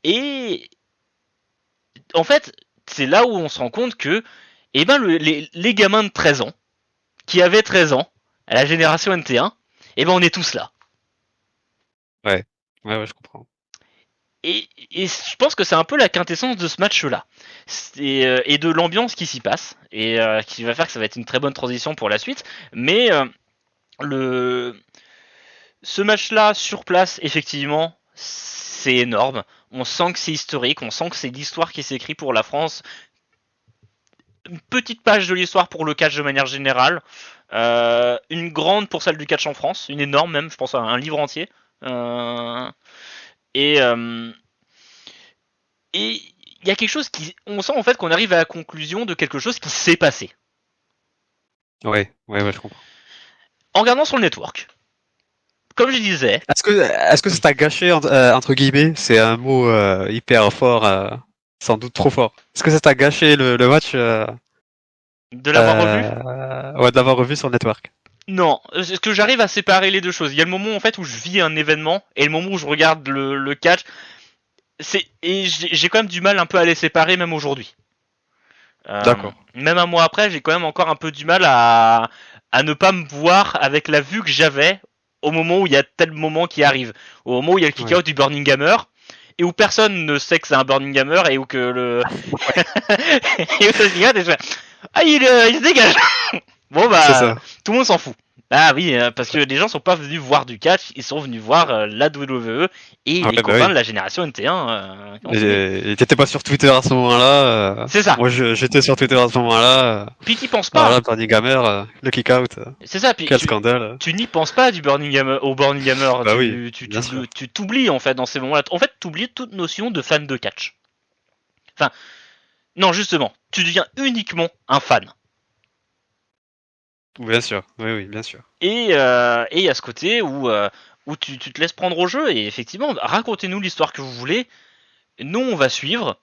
Et en fait, c'est là où on se rend compte que eh ben, les gamins de 13 ans, qui avaient 13 ans, à la génération NT1, eh ben on est tous là. Ouais, je comprends. Et je pense que c'est un peu la quintessence de ce match-là. Et de l'ambiance qui s'y passe. Et qui va faire que ça va être une très bonne transition pour la suite. Mais ce match-là, sur place, effectivement, c'est énorme. On sent que c'est historique, on sent que c'est l'histoire qui s'écrit pour la France. Une petite page de l'histoire pour le catch de manière générale. Une grande pour celle du catch en France. Une énorme même, je pense à un livre entier. Et il y a quelque chose qui... On sent en fait qu'on arrive à la conclusion de quelque chose qui s'est passé. Ouais, je comprends. En regardant sur le network, comme je disais... Est-ce que ça t'a gâché, entre guillemets, c'est un mot hyper fort, sans doute trop fort. Est-ce que ça t'a gâché le match de l'avoir revu ouais, de l'avoir revu sur le network? Non, est-ce que j'arrive à séparer les deux choses? Il y a le moment en fait où je vis un événement et le moment où je regarde le catch. Et j'ai quand même du mal un peu à les séparer même aujourd'hui. D'accord. Même un mois après, j'ai quand même encore un peu du mal à ne pas me voir avec la vue que j'avais au moment où il y a tel moment qui arrive. Au moment où il y a le kick-out du Burning Hammer et où personne ne sait que c'est un Burning Hammer et où que le... et où ça se dit, ah, il se dégage. Bon bah, tout le monde s'en fout. Ah oui, parce que les gens sont pas venus voir du catch, ils sont venus voir la WWE et les copains de la génération NT1. Et t'étais pas sur Twitter à ce moment-là. C'est ça. Moi, j'étais sur Twitter à ce moment-là. Puis t'y penses pas. Voilà, Burning Hammer, le kick-out. C'est ça. Puis quel scandale. Tu n'y penses pas du Burning Hammer, au Burning Hammer. Bah tu t'oublies en fait dans ces moments-là. En fait, t'oublies toute notion de fan de catch. Enfin, non, justement, tu deviens uniquement un fan. Bien sûr, oui, bien sûr. Et il y a ce côté où tu te laisses prendre au jeu et effectivement, racontez-nous l'histoire que vous voulez. Nous, on va suivre.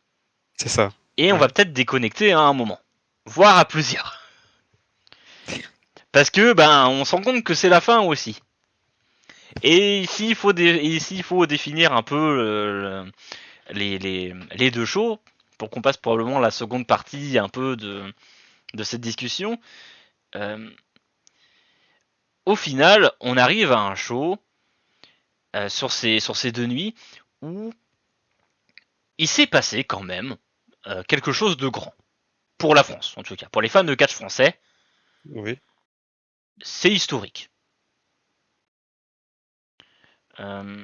C'est ça. Et on va peut-être déconnecter à un moment, voire à plusieurs. Parce que on se rend compte que c'est la fin aussi. Et ici, il faut définir un peu les deux shows pour qu'on passe probablement la seconde partie un peu de cette discussion. Au final, on arrive à un show sur ces 2 nuits où il s'est passé quand même quelque chose de grand. Pour la France, en tout cas. Pour les fans de catch français, oui. C'est historique. On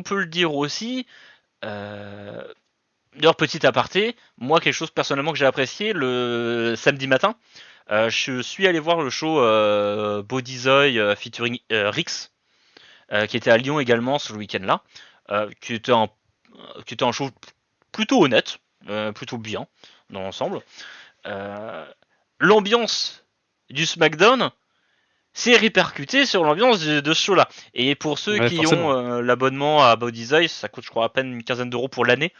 peut le dire aussi. D'ailleurs, petit aparté, moi, quelque chose personnellement que j'ai apprécié, le samedi matin, je suis allé voir le show Bodyzoy featuring Rix, qui était à Lyon également ce week-end-là, qui était un show plutôt honnête, plutôt bien dans l'ensemble. L'ambiance du SmackDown s'est répercutée sur l'ambiance de ce show-là. Et pour ceux qui forcément. ont l'abonnement à Bodyzoy, ça coûte je crois à peine une quinzaine d'euros pour l'année.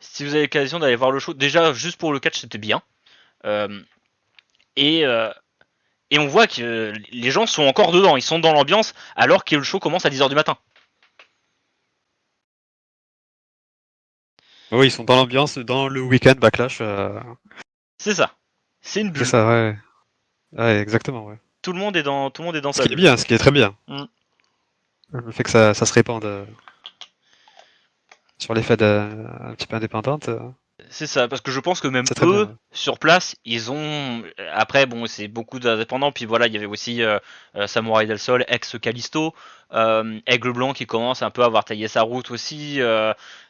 Si vous avez l'occasion d'aller voir le show, déjà juste pour le catch c'était bien. Et on voit que les gens sont encore dedans, ils sont dans l'ambiance alors que le show commence à 10h du matin. Oui, ils sont dans l'ambiance, dans le week-end Backlash. C'est ça. C'est une bulle. C'est ça, ouais. Ouais, exactement, ouais. Tout le monde est dans ce qui est bien, ce qui est très bien. Le fait que ça se répande sur les fêtes un petit peu indépendantes. C'est ça, parce que je pense que même eux, sur place, ils ont... Après, bon, c'est beaucoup d'indépendants, puis voilà, il y avait aussi Samurai del Sol, ex-Callisto, Aigle Blanc qui commence un peu à avoir taillé sa route aussi.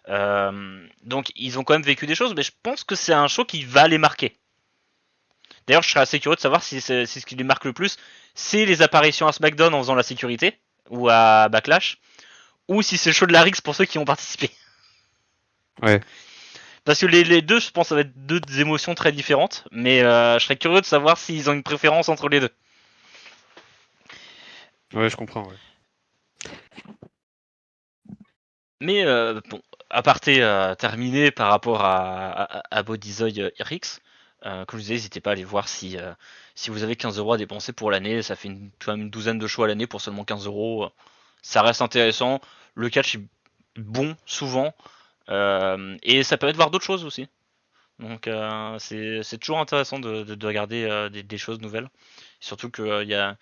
Donc, ils ont quand même vécu des choses, mais je pense que c'est un show qui va les marquer. D'ailleurs, je serais assez curieux de savoir si c'est ce qui les marque le plus, c'est les apparitions à SmackDown en faisant la sécurité, ou à Backlash, ou si c'est le show de la Rix pour ceux qui ont participé. Ouais. Parce que les deux, je pense, ça va être deux émotions très différentes, mais je serais curieux de savoir s'ils ont une préférence entre les deux. Ouais, je comprends, ouais. Mais bon, aparté terminé par rapport à Bodyzoy RX. Comme je disais, n'hésitez pas à aller voir si vous avez 15 euros à dépenser pour l'année. Ça fait quand même une douzaine de choix à l'année pour seulement 15 euros. Ça reste intéressant. Le catch est bon souvent. Et ça permet de voir d'autres choses aussi. Donc c'est toujours intéressant de regarder des choses nouvelles. Surtout que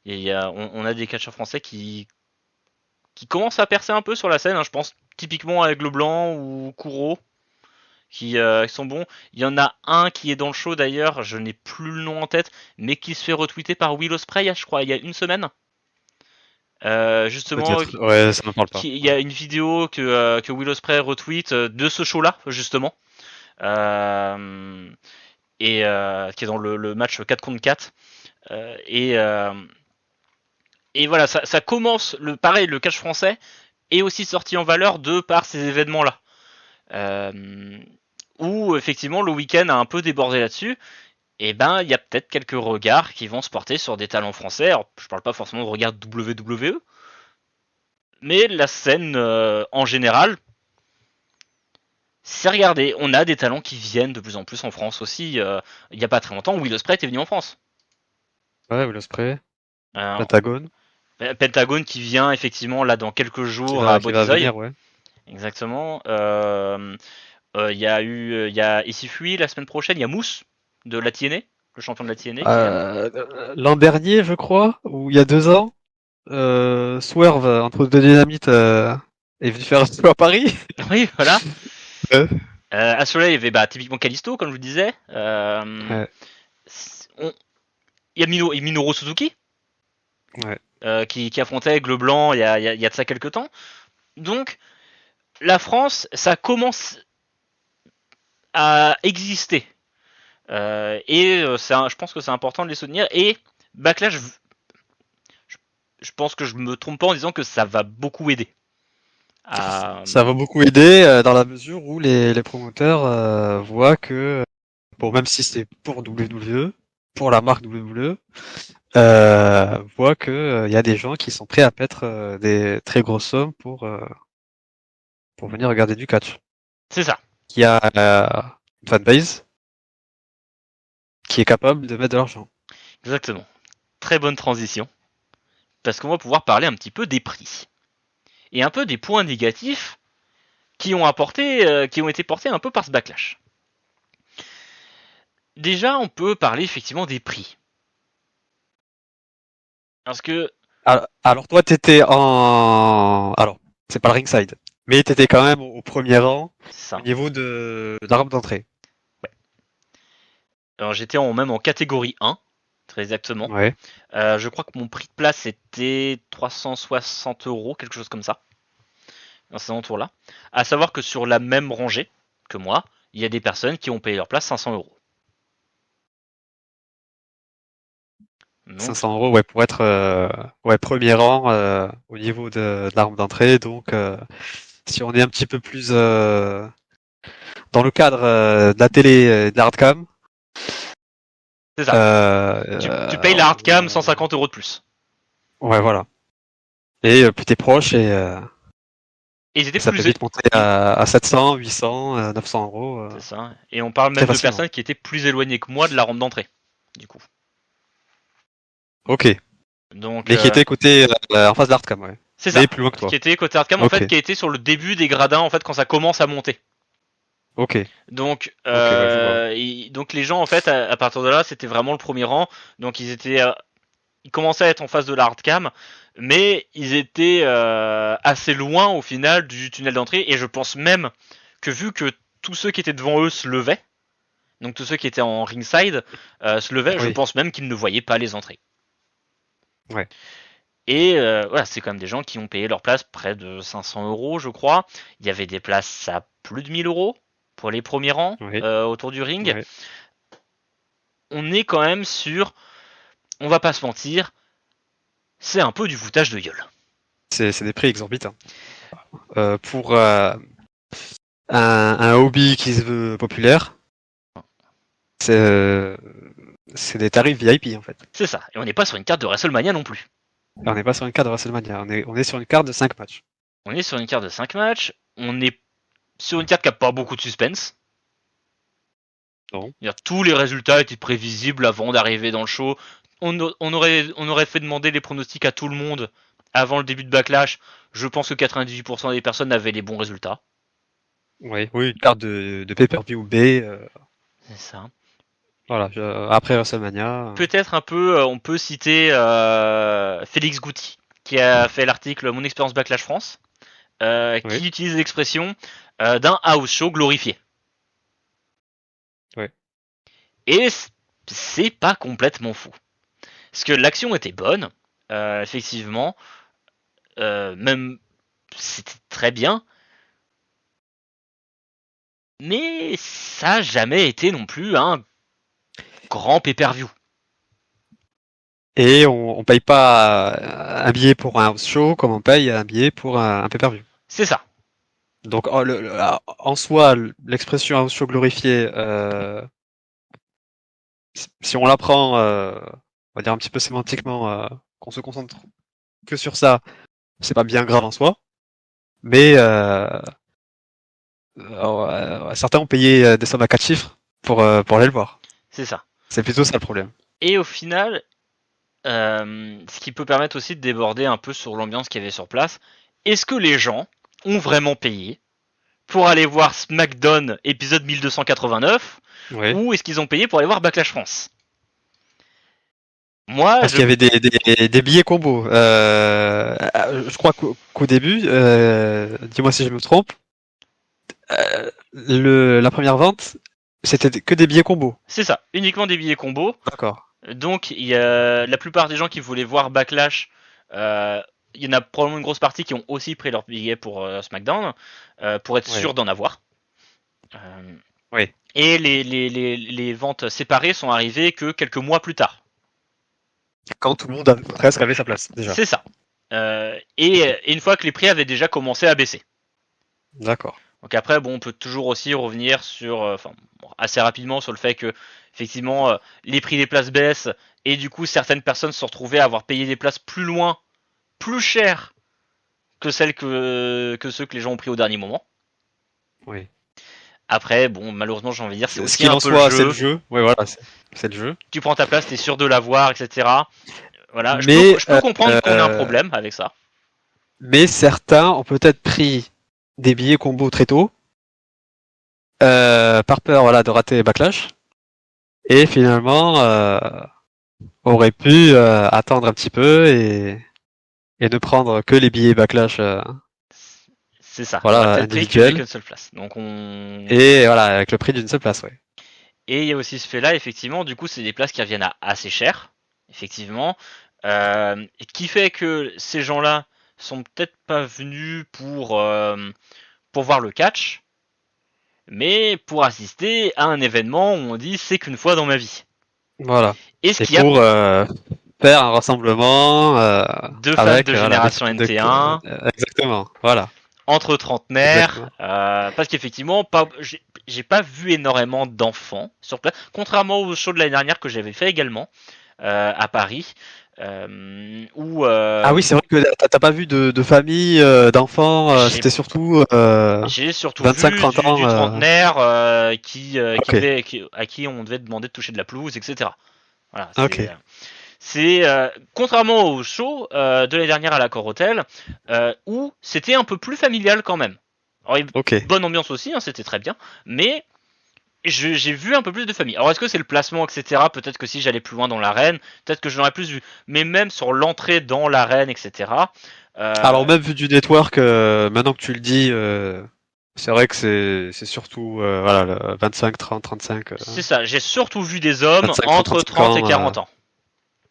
on a des catcheurs français qui commencent à percer un peu sur la scène. Hein. Je pense typiquement avec Leblanc ou Kouro qui sont bons. Il y en a un qui est dans le show d'ailleurs, je n'ai plus le nom en tête, mais qui se fait retweeter par Will Ospreay, je crois, il y a une semaine. Justement, Peut-être. Ouais, ça me parle pas. il y a une vidéo que Will Ospreay retweet de ce show-là, justement. Qui est dans le match 4 contre 4. Euh, et, euh, et voilà, ça commence, pareil, le catch français est aussi sorti en valeur de par ces événements-là. Où effectivement le week-end a un peu débordé là-dessus. Et ben, il y a peut-être quelques regards qui vont se porter sur des talents français. Alors, je parle pas forcément de regards WWE, mais la scène en général, c'est regardé. On a des talents qui viennent de plus en plus en France aussi. Il y a pas très longtemps, Will Ospreay est venu en France. Ouais, Will Ospreay, Euh, Pentagone, Pentagone qui vient effectivement là dans quelques jours à qui va Bodyzoy. venir, ouais. Exactement. Il y a Isifui la semaine prochaine. Il y a Mousse de la TNA, le champion de la TNA qui vient. L'an dernier, je crois, ou il y a 2 ans, Swerve, entre deux dynamites, est venu faire un tour à Paris. Oui, voilà. Ouais. À Soleil, il y avait typiquement Kalisto, comme je vous disais. Ouais. Il y a Minoru Suzuki, Ouais. qui affrontait avec le blanc il y a de ça quelques temps. Donc, la France, ça commence à exister. Je pense que c'est important de les soutenir. Et Backlash, je pense que je me trompe pas en disant que ça va beaucoup aider. Ça va beaucoup aider dans la mesure où les promoteurs voient que, bon, même si c'est pour WWE, pour la marque WWE, voient que il y a des gens qui sont prêts à mettre des très grosses sommes pour venir regarder du catch. C'est ça. Qui a une fanbase qui est capable de mettre de l'argent. Exactement. Très bonne transition. Parce qu'on va pouvoir parler un petit peu des prix. Et un peu des points négatifs qui ont été portés un peu par ce backlash. Déjà, on peut parler effectivement des prix. Parce que. Alors toi, t'étais en... Alors, c'est pas le ringside, mais t'étais quand même au premier rang au Ça. niveau de la rampe d'entrée. Ouais. Alors j'étais même en catégorie 1, très exactement. Ouais. Je crois que mon prix de place était 360 euros, quelque chose comme ça. Dans ces entours-là. À savoir que sur la même rangée que moi, il y a des personnes qui ont payé leur place 500 euros. Donc, 500 euros, ouais, pour être premier rang au niveau de la rampe d'entrée. Donc, si on est un petit peu plus dans le cadre de la télé et de la hardcam, c'est ça. Tu payes la hardcam 150 euros de plus. ouais, voilà. Et plus t'es proche Et ils étaient ça peut plus. vite monter à 700, 800, 900 euros. C'est ça. Et on parle même Très de facilement. personnes qui étaient plus éloignées que moi de la rampe d'entrée. Du coup. Ok. Donc, Mais qui était côté en face de l'hardcam, ouais. c'est ça. Mais plus loin que toi. Qui était côté hardcam, en Ok. fait, qui était sur le début des gradins, en fait, quand ça commence à monter. Ok. Donc, Ok, ouais, je vois. donc les gens, en fait, à partir de là, c'était vraiment le premier rang. Donc, ils commençaient à être en face de la hardcam, mais ils étaient assez loin au final du tunnel d'entrée. Et je pense même que vu que tous ceux qui étaient devant eux se levaient, donc tous ceux qui étaient en ringside se levaient, je Oui. pense même qu'ils ne voyaient pas les entrées. Ouais. Et voilà, c'est quand même des gens qui ont payé leur place près de 500 euros, je crois. Il y avait des places à plus de 1000 euros pour les premiers rangs Oui. autour du ring. Ouais. On est quand même sur, on va pas se mentir, c'est un peu du foutage de gueule. C'est des prix exorbitants. Pour un hobby qui se veut populaire, c'est des tarifs VIP en fait. C'est ça. Et on n'est pas sur une carte de WrestleMania non plus. On n'est pas sur une carte de WrestleMania, on est sur une carte de 5 matchs. On est sur une carte de 5 matchs, on est sur une carte qui n'a pas beaucoup de suspense. Non. Tous les résultats étaient prévisibles avant d'arriver dans le show. On aurait fait demander les pronostics à tout le monde avant le début de Backlash. Je pense que 98% des personnes avaient les bons résultats. Oui, oui, une carte de pay-per-view B. C'est ça. Voilà, après WrestleMania. Peut-être un peu, on peut citer Félix Gouty, qui a fait l'article Mon expérience Backlash France, Oui, qui utilise l'expression d'un house show glorifié. oui. Et c'est pas complètement fou. Parce que l'action était bonne, effectivement, même c'était très bien, mais ça n'a jamais été non plus un grand pay-per-view. Et on paye pas un billet pour un house show comme on paye un billet pour un pay-per-view. C'est ça. Donc en soi, l'expression house show glorifié, si on la prend, on va dire un petit peu sémantiquement, qu'on se concentre que sur ça, c'est pas bien grave en soi. Mais certains ont payé des sommes à 4 chiffres pour aller le voir. C'est ça. C'est plutôt ça le problème. Et au final, ce qui peut permettre aussi de déborder un peu sur l'ambiance qu'il y avait sur place, est-ce que les gens ont vraiment payé pour aller voir SmackDown épisode 1289 Oui. ou est-ce qu'ils ont payé pour aller voir Backlash France? Moi, Parce qu'il y avait des billets combos. Je crois qu'au début, dis-moi si je me trompe, la première vente, c'était que des billets combos. c'est ça, uniquement des billets combo. D'accord. Donc, il y a la plupart des gens qui voulaient voir Backlash. Il y en a probablement une grosse partie qui ont aussi pris leur billet pour SmackDown pour être Oui. sûr d'en avoir. Euh, Oui. et les ventes séparées sont arrivées que quelques mois plus tard. Quand tout le monde a presque avait sa place déjà. C'est ça. Et une fois que les prix avaient déjà commencé à baisser. D'accord. Donc après, bon, on peut toujours aussi revenir sur, assez rapidement sur le fait que, effectivement, les prix des places baissent et du coup, certaines personnes se sont retrouvées à avoir payé des places plus loin, plus chères que celles que ceux que les gens ont pris au dernier moment. Oui. Après, bon, malheureusement, j'ai envie de dire, c'est Ce aussi qu'il un en peu le soit, c'est le jeu. jeu. Oui, voilà, c'est le jeu. Tu prends ta place, t'es sûr de l'avoir, etc. Voilà, Mais je peux comprendre qu'on ait un problème avec ça. mais certains ont peut-être pris des billets combo très tôt, par peur voilà, de rater Backlash, et finalement auraient pu attendre un petit peu et ne prendre que les billets Backlash C'est ça. On aurait voilà, peut-être pris qu'une individuels, seule place. Donc on. et voilà, avec le prix d'une seule place. Ouais. Et il y a aussi ce fait-là, effectivement, du coup, c'est des places qui reviennent à assez cher, effectivement, et qui fait que ces gens-là sont peut-être pas venus pour voir le catch, mais pour assister à un événement où on dit c'est qu'une fois dans ma vie. Voilà. Et ce Et qui a pour faire un rassemblement deux fans avec de génération NT1 exactement. Voilà. entre trentenaires, Exactement. parce qu'effectivement, j'ai pas vu énormément d'enfants sur place, contrairement au show de l'année dernière que j'avais fait également à Paris, où Ah oui, c'est vrai que t'as pas vu de famille, d'enfants, j'ai c'était surtout j'ai surtout vu 25-30 du ans. trentenaire Ok, à qui on devait demander de toucher de la pelouse, etc. Voilà, ok, c'est contrairement au show de l'année dernière à l'Accor Hotel, où c'était un peu plus familial quand même. Alors, ok. bonne ambiance aussi, hein, c'était très bien, mais j'ai vu un peu plus de famille. Alors est-ce que c'est le placement, etc. Peut-être que si j'allais plus loin dans l'arène, peut-être que je l'aurais plus vu. Mais même sur l'entrée dans l'arène, etc. Alors euh, même vu du network, maintenant que tu le dis, c'est vrai que c'est surtout voilà le 25, 30, 35, c'est ça, j'ai surtout vu des hommes 25, 30, entre 35 30 et ans. 40 ans.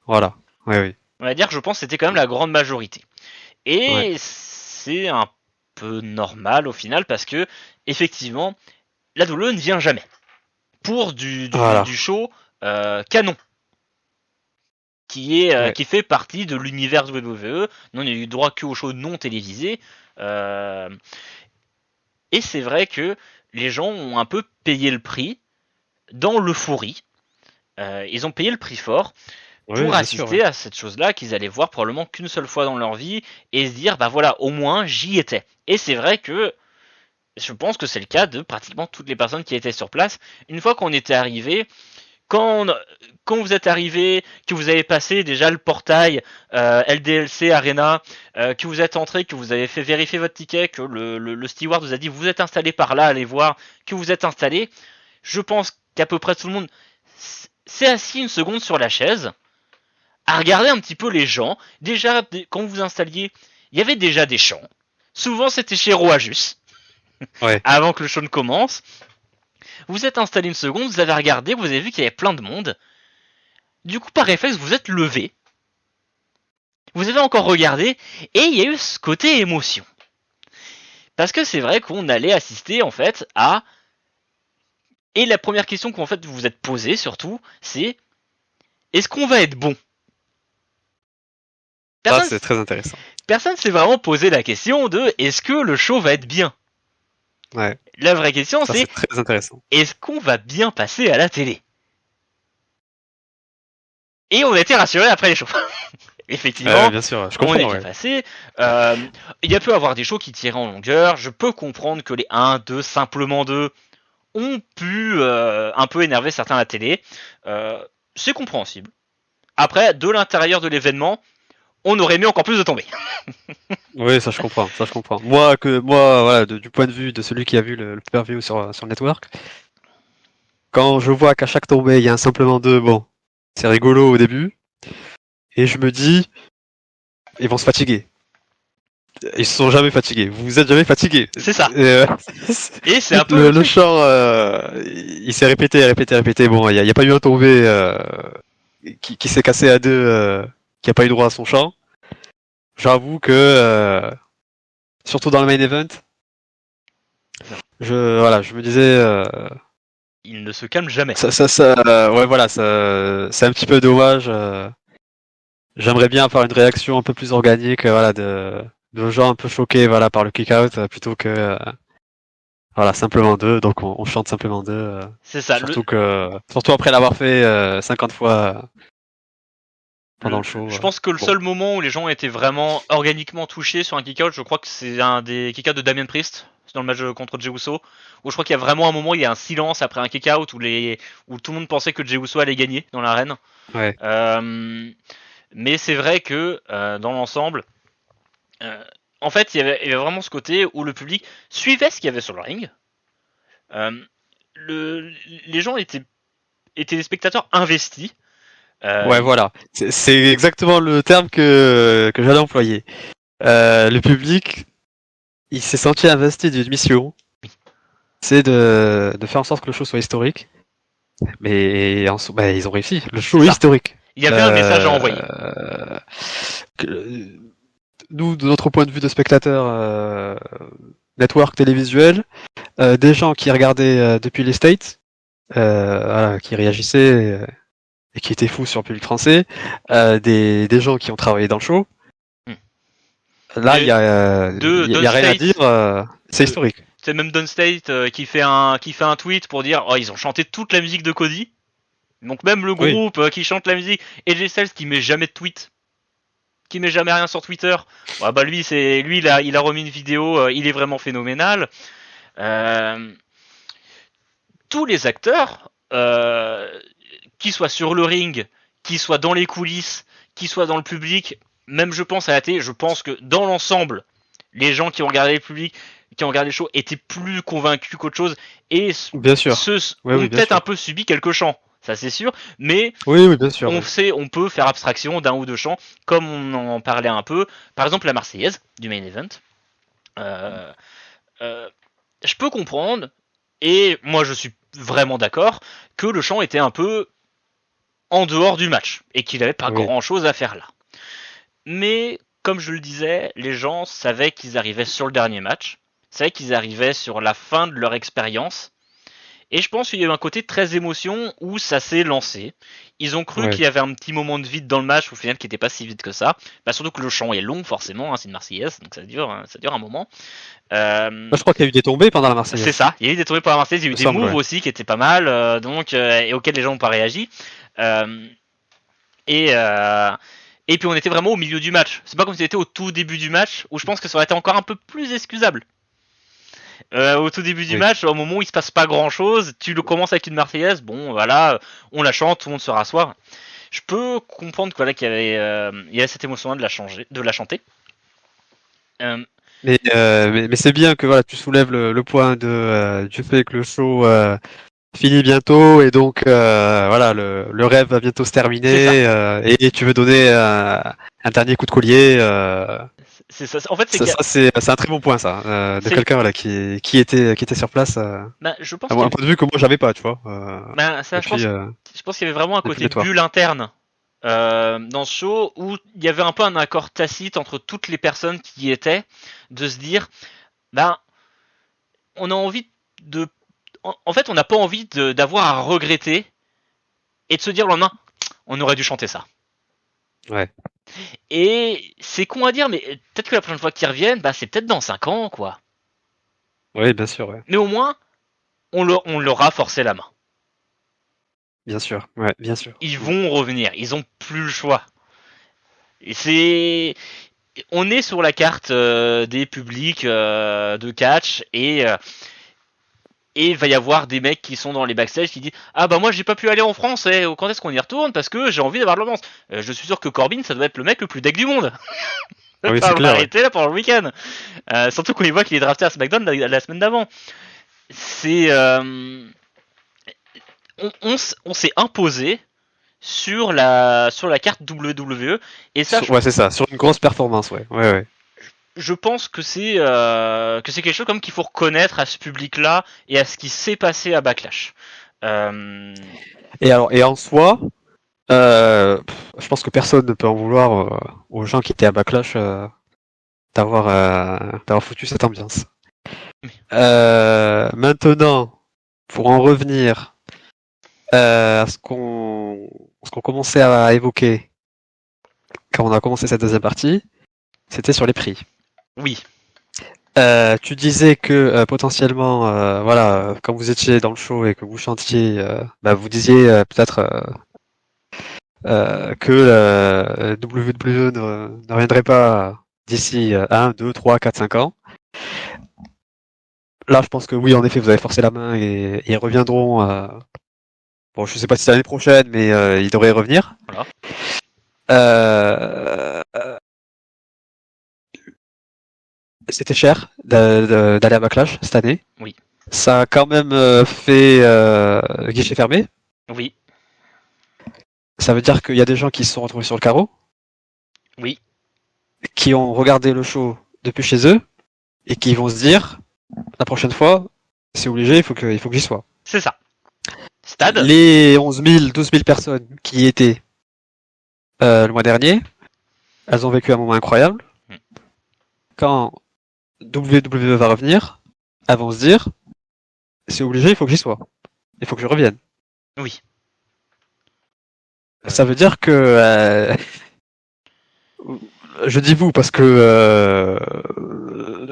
Voilà. Oui, oui. On va dire que je pense que c'était quand même la grande majorité. Ouais. Et c'est un peu normal au final parce que, effectivement, la WWE ne vient jamais. Pour Voilà. du show canon, qui est Ouais. qui fait partie de l'univers WWE. Non, il n'y a eu droit que aux shows non télévisés. Euh, et c'est vrai que les gens ont un peu payé le prix dans l'euphorie. Ils ont payé le prix fort Oui, pour bien sûr, assister à cette chose-là qu'ils allaient voir probablement qu'une seule fois dans leur vie et se dire bah voilà, au moins j'y étais. Et c'est vrai que je pense que c'est le cas de pratiquement toutes les personnes qui étaient sur place. Une fois qu'on était arrivé, quand, quand vous êtes arrivé, que vous avez passé déjà le portail LDLC Arena, que vous êtes entré, que vous avez fait vérifier votre ticket, que le steward vous a dit vous êtes installé par là, allez voir, que vous êtes installé, je pense qu'à peu près tout le monde s'est assis une seconde sur la chaise, à regarder un petit peu les gens. Déjà, quand vous vous installiez, il y avait déjà des chants. Souvent, c'était chez Roajus, Ouais. avant que le show ne commence. Vous êtes installé une seconde, vous avez regardé, vous avez vu qu'il y avait plein de monde. Du coup, par réflexe, vous êtes levé. Vous avez encore regardé, et il y a eu ce côté émotion. Parce que c'est vrai qu'on allait assister, en fait, à... Et la première question qu'en fait vous vous êtes posée, surtout, c'est... Est-ce qu'on va être bon? Ça, c'est très intéressant. Personne s'est vraiment posé la question de est-ce que le show va être bien? Ouais. La vraie question, Ça, c'est très intéressant. est-ce qu'on va bien passer à la télé? Et on a été rassurés après les shows. Effectivement, bien sûr, je on comprends. est bien passé. Il y a pu avoir des shows qui tiraient en longueur. Je peux comprendre que les 1, 2, simplement 2 ont pu un peu énerver certains à la télé. C'est compréhensible. Après, de l'intérieur de l'événement, on aurait mis encore plus de tombées. Oui, ça je comprends, ça je comprends. Moi, voilà, du point de vue de celui qui a vu le pay-per-view sur le network, quand je vois qu'à chaque tombée il y a un simplement 2, bon, c'est rigolo au début, et je me dis, ils vont se fatiguer. Ils se sont jamais fatigués. Vous vous êtes jamais fatigués. C'est ça. Et c'est un peu le chant, il s'est répété. Bon, il y a pas eu un tombé qui s'est cassé à 2, qui a pas eu droit à son chant. J'avoue que surtout dans le main event, je me disais, il ne se calme jamais. ouais, voilà, c'est un petit peu dommage. J'aimerais bien avoir une réaction un peu plus organique, voilà, de gens un peu choqués, voilà, par le kick-out, plutôt que, voilà, simplement 2. Donc on chante simplement 2. C'est ça. Surtout après l'avoir fait 50 fois pendant le show. Je pense que le seul moment où les gens étaient vraiment organiquement touchés sur un kick-out, je crois que c'est un des kick-out de Damien Priest dans le match contre Jey Uso, où je crois qu'il y a vraiment un moment, il y a un silence après un kick-out où tout le monde pensait que Jey Uso allait gagner dans l'arène. Ouais. Mais c'est vrai que dans l'ensemble, en fait, il y avait vraiment ce côté où le public suivait ce qu'il y avait sur le ring. Les gens étaient des spectateurs investis. Ouais, voilà. C'est exactement le terme que j'allais employer. Le public, il s'est senti investi d'une mission. C'est de faire en sorte que le show soit historique. Mais ils ont réussi. Le show est historique. Il y avait un message à envoyer. Nous, de notre point de vue de spectateur network télévisuel, des gens qui regardaient depuis les States, voilà, qui réagissaient et qui étaient fous sur le public français, des gens qui ont travaillé dans le show. Là, il y a rien à dire. C'est historique. C'est même Don State qui fait un tweet pour dire oh ils ont chanté toute la musique de Cody. Donc même le groupe qui chante la musique, et AJ Styles qui met jamais de tweet, qui met jamais rien sur Twitter. Ouais, bah lui il a remis une vidéo, il est vraiment phénoménal. Tous les acteurs, qui soient sur le ring, qui soient dans les coulisses, qui soient dans le public, même je pense à la télé, je pense que dans l'ensemble, les gens qui ont regardé le public, qui ont regardé le show, étaient plus convaincus qu'autre chose, et bien sûr. ont peut-être un peu subi quelques chants. Ça c'est sûr, mais oui, bien sûr, on peut faire abstraction d'un ou deux chants, comme on en parlait un peu. Par exemple, la Marseillaise du main event. Je peux comprendre, et moi je suis vraiment d'accord, que le chant était un peu en dehors du match, et qu'il n'avait pas grand chose à faire là. Mais, comme je le disais, les gens savaient qu'ils arrivaient sur le dernier match, savaient qu'ils arrivaient sur la fin de leur expérience. Et je pense qu'il y a eu un côté très émotion où ça s'est lancé. Ils ont cru qu'il y avait un petit moment de vide dans le match, au final qui n'était pas si vide que ça. Bah, surtout que le chant est long, forcément, c'est une Marseillaise, donc ça dure un moment. Je crois qu'il y a eu des tombées pendant la Marseillaise. C'est ça, il y a eu des tombées pendant la Marseillaise, il y a eu des moves aussi qui étaient pas mal, et auxquels les gens n'ont pas réagi. Et puis on était vraiment au milieu du match. C'est pas comme si c'était au tout début du match, où je pense que ça aurait été encore un peu plus excusable. Au tout début du match, au moment où il se passe pas grand chose, tu le commences avec une Marseillaise, bon voilà, on la chante, tout le monde se rasseoir. Je peux comprendre voilà, qu'il y avait cette émotion de la chanter. Mais c'est bien que voilà, tu soulèves le point du fait que le show finit bientôt et donc voilà, le rêve va bientôt se terminer et tu veux donner un dernier coup de collier. C'est ça. En fait, c'est un très bon point ça, de quelqu'un voilà, qui était sur place. Je pense un point de vue que moi j'avais pas, tu vois. Je pense qu'il y avait vraiment un côté bulle interne dans ce show où il y avait un peu un accord tacite entre toutes les personnes qui y étaient, de se dire, on a envie de... En fait, on n'a pas envie d'avoir à regretter et de se dire le lendemain, on aurait dû chanter ça. Ouais. Et c'est con à dire, mais peut-être que la prochaine fois qu'ils reviennent, c'est peut-être dans 5 ans, quoi. Oui, bien sûr, ouais. Mais au moins, on leur a forcé la main. Bien sûr, ouais, bien sûr. Ils vont revenir, ils ont plus le choix. Et on est sur la carte des publics de catch et il va y avoir des mecs qui sont dans les backstage qui disent moi j'ai pas pu aller en France, quand est-ce qu'on y retourne parce que j'ai envie d'avoir de l'ambiance. Je suis sûr que Corbin ça doit être le mec le plus deck du monde. Oui, c'est clair. Arrêter là pendant le week-end. Surtout quand il voit qu'il est drafté à SmackDown la semaine d'avant. C'est on s'est imposé sur la carte WWE et ça ouais, c'est ça, sur une grosse performance, ouais. Je pense que c'est quelque chose comme qu'il faut reconnaître à ce public-là et à ce qui s'est passé à Backlash. Et en soi, je pense que personne ne peut en vouloir aux gens qui étaient à Backlash d'avoir foutu cette ambiance. Maintenant, pour en revenir à ce qu'on commençait à évoquer quand on a commencé cette deuxième partie, c'était sur les prix. Oui. Tu disais que potentiellement, voilà, quand vous étiez dans le show et que vous chantiez, vous disiez peut-être que WWE ne reviendrait pas d'ici 1, 2, 3, 4, 5 ans. Là, je pense que oui, en effet, vous avez forcé la main et ils reviendront. Bon, je sais pas si c'est l'année prochaine, mais ils devraient revenir. Voilà. C'était cher d'aller à Backlash cette année. Oui. Ça a quand même fait guichet fermé. Oui. Ça veut dire qu'il y a des gens qui se sont retrouvés sur le carreau. Oui. Qui ont regardé le show depuis chez eux et qui vont se dire la prochaine fois, c'est obligé, il faut que j'y sois. C'est ça. Stade. Les 11 000, 12 000 personnes qui y étaient le mois dernier, elles ont vécu un moment incroyable. Quand WWE va revenir, elles vont se dire c'est obligé, il faut que j'y sois. Il faut que je revienne. Oui. Ça veut dire que je dis vous parce que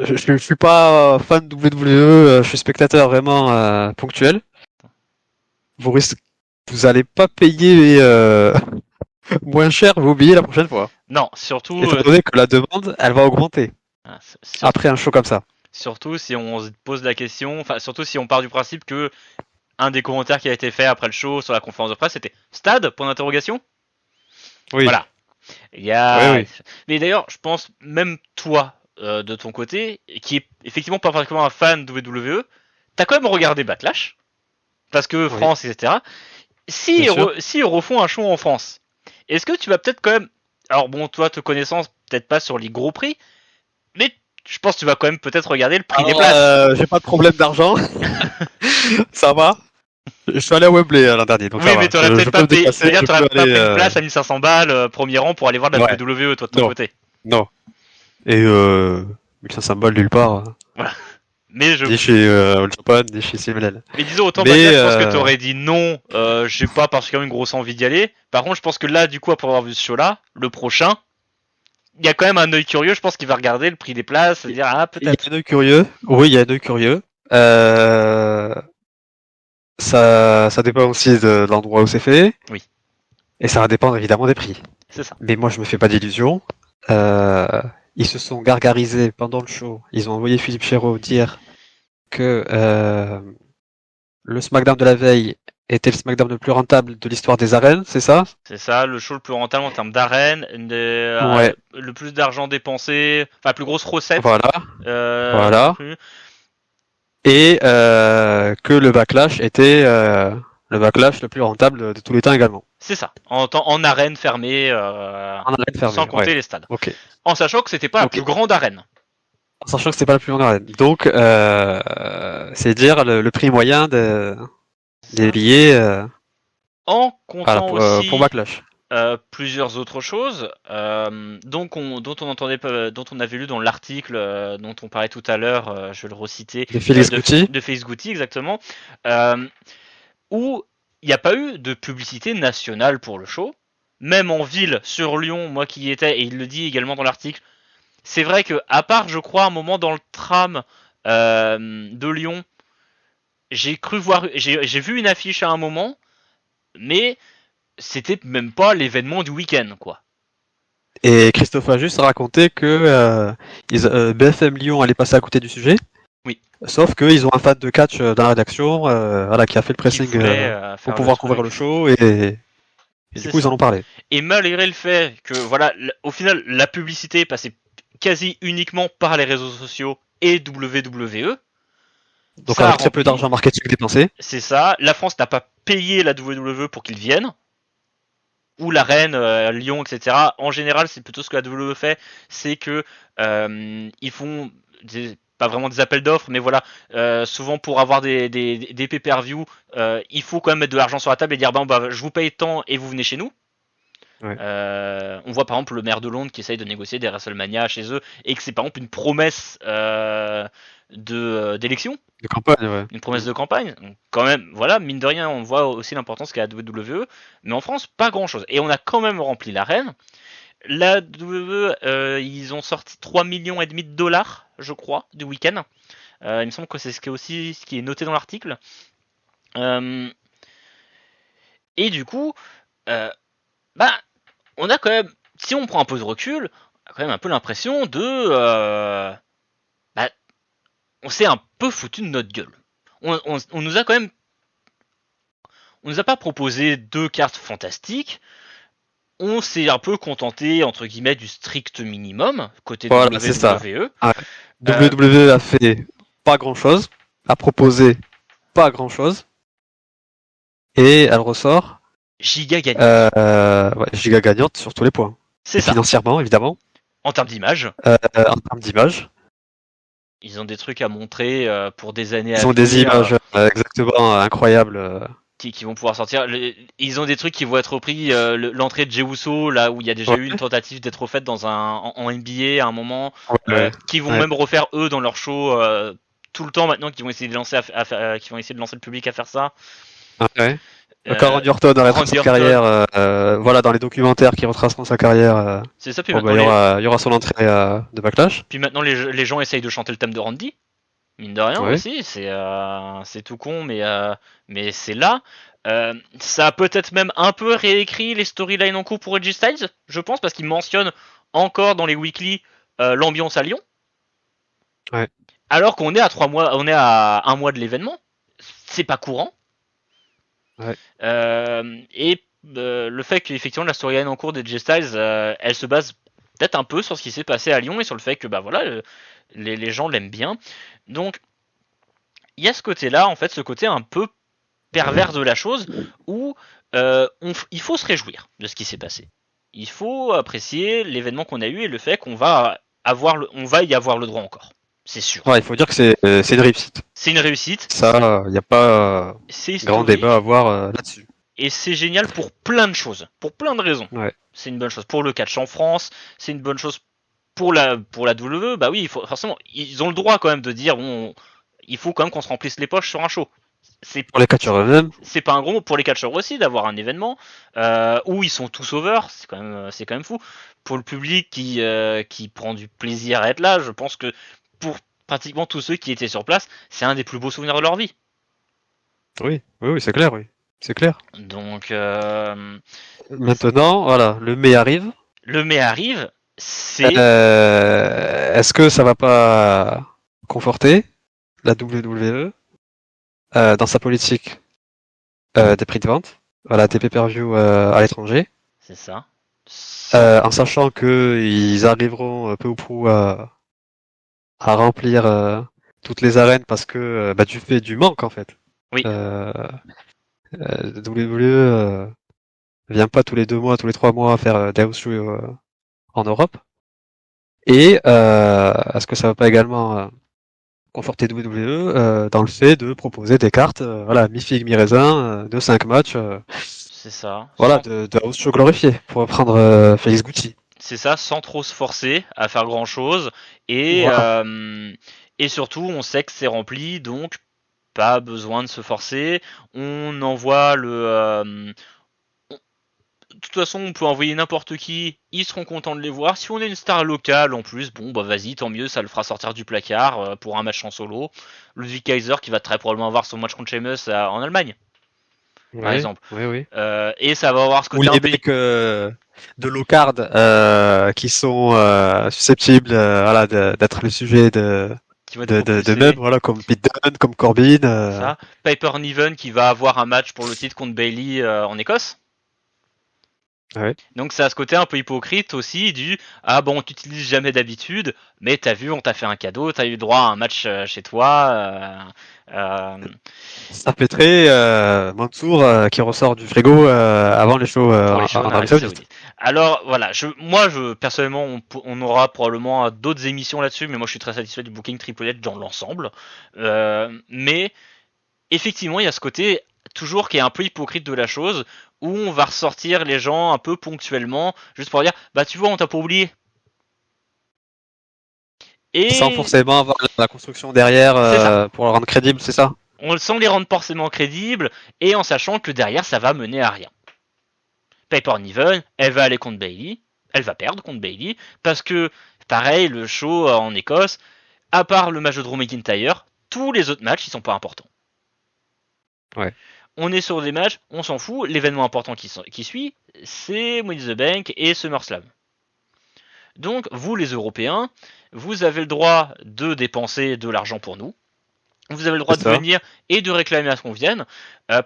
je suis pas fan de WWE, je suis spectateur vraiment ponctuel. Vous allez pas payer moins cher vos billets la prochaine fois. Non, surtout. Étant donné que la demande, elle va augmenter après un show comme ça. Surtout si on se pose la question, surtout si on part du principe que un des commentaires qui a été fait après le show sur la conférence de presse c'était stade point d'interrogation. Oui. Voilà. Il y a. Oui. Mais d'ailleurs, je pense même toi de ton côté, qui est effectivement pas particulièrement un fan de WWE, t'as quand même regardé Backlash parce que France, etc. Si ils refont un show en France, est-ce que tu vas peut-être quand même, alors bon, toi, te connaissant, peut-être pas sur les gros prix, mais je pense que tu vas quand même peut-être regarder le prix des places. J'ai pas de problème d'argent, ça va. Je suis allé à Wembley l'an dernier, donc oui, mais t'aurais peut-être pas payé. C'est-à-dire, t'aurais pas pris une place à 1500 balles premier rang pour aller voir de la WWE, toi de ton côté. Non. Et 1500 balles nulle part. Voilà. Mais ni chez All Japan, ni chez CMLL. Mais disons, autant je pense que t'aurais dit non, j'ai pas particulièrement une grosse envie d'y aller. Par contre, je pense que là, du coup, après avoir vu ce show-là, le prochain, il y a quand même un œil curieux, je pense qu'il va regarder le prix des places, et dire, peut-être. Il y a un œil curieux. Oui, il y a un œil curieux. Ça dépend aussi de l'endroit où c'est fait. Oui. Et ça va dépendre évidemment des prix. C'est ça. Mais moi, je me fais pas d'illusions. Euh, Ils se sont gargarisés pendant le show. Ils ont envoyé Philippe Chéreau dire que le SmackDown de la veille était le SmackDown le plus rentable de l'histoire des arènes, c'est ça? C'est ça, le show le plus rentable en termes d'arène, Ouais, le plus d'argent dépensé, enfin la plus grosse recette. voilà, Non voilà. plus. Et que le Backlash était le Backlash le plus rentable de tous les temps également. C'est ça, en arène fermée, En arène sans fermée, compter ouais. les stades. Ok. En sachant que c'était pas la Ok. plus grande arène. Sachant que c'était pas la plus longue arène. Donc, c'est dire le prix moyen des Ça. billets En voilà, comptant pour aussi Backlash. plusieurs autres choses, dont on avait lu dans l'article dont on parlait tout à l'heure, je vais le reciter, De Félix Gucci. de Face Goutti exactement, euh, où il n'y a pas eu de publicité nationale pour le show, même en ville, sur Lyon, moi qui y étais, et il le dit également dans l'article, c'est vrai que, à part, je crois, un moment dans le tram de Lyon, j'ai vu une affiche à un moment, mais c'était même pas l'événement du week-end, quoi. Et Christophe a juste raconté que BFM Lyon allait passer à côté du sujet. Oui. Sauf qu'ils ont un fan de catch dans la rédaction voilà, qui a fait le Qui pressing voulait pour faire le pouvoir couvrir truc. le show et du C'est coup ils en ça. ont parlé. Et malgré le fait que, voilà, au final, la publicité passait quasi uniquement par les réseaux sociaux et WWE, Donc ça a avec très peu rempli. d'argent marketing dépensé. C'est ça. La France n'a pas payé la WWE pour qu'ils viennent. Ou la Reine, Lyon, etc. En général, c'est plutôt ce que la WWE fait, c'est que ils font pas vraiment des appels d'offres, mais voilà, souvent pour avoir des pay-per-view, il faut quand même mettre de l'argent sur la table et dire bon bah je vous paye tant et vous venez chez nous. Ouais. On voit par exemple le maire de Londres qui essaye de négocier des WrestleMania chez eux et que c'est par exemple une promesse d'élection, De campagne, ouais. une promesse de campagne. Donc, quand même, voilà, mine de rien, on voit aussi l'importance qu'a la WWE. Mais en France, pas grand chose. Et on a quand même rempli l'arène. La WWE, ils ont sorti 3,5 millions de dollars, je crois, du week-end. Il me semble que c'est ce qui est noté dans l'article. Euh, et du coup, euh, bah, on a quand même, si on prend un peu de recul, on a quand même un peu l'impression de, bah, on s'est un peu foutu de notre gueule. On nous a quand même, on nous a pas proposé deux cartes fantastiques. On s'est un peu contenté entre guillemets du strict minimum côté Voilà, c'est ça. WWE. Ouais. WWE a fait pas grand chose, a proposé pas grand chose, et elle ressort Giga gagnante. ouais, giga gagnante sur tous les points. C'est ça. Financièrement, évidemment, En termes d'image, en termes d'image. ils ont des trucs à montrer pour des années à Ils ont des venir. images exactement incroyables. Qui vont pouvoir sortir. Ils ont des trucs qui vont être repris. L'entrée de Jey Uso, là où il y a déjà eu une tentative d'être faite dans en NBA à un moment, Ouais, qui vont ouais. même refaire eux dans leur show tout le temps maintenant, qui vont essayer de lancer, qui vont essayer de lancer le public à faire ça. Ouais. Encore Randy Orton arrêtera sa carrière, voilà, dans les documentaires qui retraceront sa carrière. C'est ça. Puis Bon, maintenant il y aura son entrée de Backlash. puis maintenant les gens essayent de chanter le thème de Randy. Mine de rien Ouais. aussi, c'est tout con, mais c'est là. Ça a peut-être même un peu réécrit les storylines en cours pour Edge Styles, je pense, parce qu'il mentionne encore dans les weekly l'ambiance à Lyon. Ouais. Alors qu'on est à 3 mois, on est à 1 mois de l'événement, c'est pas courant. Ouais. Et le fait qu'effectivement la storyline en cours d'Edge Styles, elle se base peut-être un peu sur ce qui s'est passé à Lyon et sur le fait que bah voilà, les gens l'aiment bien. Donc il y a ce côté-là, en fait, ce côté un peu pervers de la chose où il faut se réjouir de ce qui s'est passé. Il faut apprécier l'événement qu'on a eu et le fait qu'on va on va y avoir le droit encore. C'est sûr. Ouais, il faut dire que c'est une réussite. C'est une réussite. Ça, il n'y a pas C'est grand historique. débat à avoir là-dessus. Et c'est génial pour plein de choses, pour plein de raisons. Ouais. C'est une bonne chose pour le catch en France, c'est une bonne chose pour la WWE. Bah oui, forcément, ils ont le droit quand même de dire bon, il faut quand même qu'on se remplisse les poches sur un show. Pour les catcheurs eux-mêmes. C'est pas un gros mot pour les catcheurs aussi d'avoir un événement où ils sont tous over, c'est quand même fou. Pour le public qui prend du plaisir à être là, je pense que pour pratiquement tous ceux qui étaient sur place, c'est un des plus beaux souvenirs de leur vie. Oui, oui, c'est clair, oui. c'est clair. Donc, Maintenant, voilà, le mai arrive. le mai arrive, c'est... Est-ce que ça va pas conforter la WWE dans sa politique des prix de vente, voilà, des pay-per-view à l'étranger, C'est ça. en sachant que ils arriveront peu ou prou à remplir toutes les arènes parce que du fait du manque en fait. Oui. WWE vient pas tous les 2 mois, tous les 3 mois faire des house shows en Europe. Et est-ce que ça va pas également conforter WWE dans le fait de proposer des cartes, voilà, mi-figue, mi-raisin, de 5 matchs, C'est ça. voilà, de house show glorifié, pour reprendre Félix Gucci. C'est ça, sans trop se forcer à faire grand chose. Et, Voilà. et surtout, on sait que c'est rempli, donc pas besoin de se forcer. On envoie de toute façon, on peut envoyer n'importe qui, ils seront contents de les voir. Si on est une star locale en plus, bon bah vas-y, tant mieux, ça le fera sortir du placard pour un match en solo. Ludwig Kaiser qui va très probablement avoir son match contre Sheamus en Allemagne, par Oui, exemple. oui, oui. Et ça va avoir ce Ou côté un les peu... mecs de low card qui sont susceptibles voilà, d'être le sujet qui va être de repoussé. mèmes, voilà, comme Pete Dunne, comme Corbin. Ça. Piper Niven qui va avoir un match pour le titre contre Bailey en Écosse. Ouais. Donc ça a ce côté un peu hypocrite aussi du ah bon on t'utilise jamais d'habitude mais t'as vu on t'a fait un cadeau t'as eu droit à un match chez toi Ça fait très Mansour qui ressort du frigo avant les shows pour les shows en en Arabie Arabie Saoudite. Saoudite. Alors voilà moi personnellement on aura probablement d'autres émissions là-dessus mais moi je suis très satisfait du booking Triple H dans l'ensemble mais effectivement il y a ce côté toujours qui est un peu hypocrite de la chose où on va ressortir les gens un peu ponctuellement juste pour dire bah tu vois on t'a pas oublié. Sans Et forcément avoir la construction derrière c'est ça. pour le rendre crédible, c'est ça? On sans les rendre forcément crédibles et en sachant que derrière ça va mener à rien. Piper Niven, elle va aller contre Bailey, elle va perdre contre Bailey parce que pareil le show en Écosse, à part le match de Drew McIntyre, tous les autres matchs ils sont pas importants. Ouais. On est sur des matchs, on s'en fout. L'événement important qui suit, c'est Money in the Bank et SummerSlam. Donc vous les Européens, vous avez le droit de dépenser de l'argent pour nous. Vous avez le droit de venir et de réclamer à ce qu'on vienne.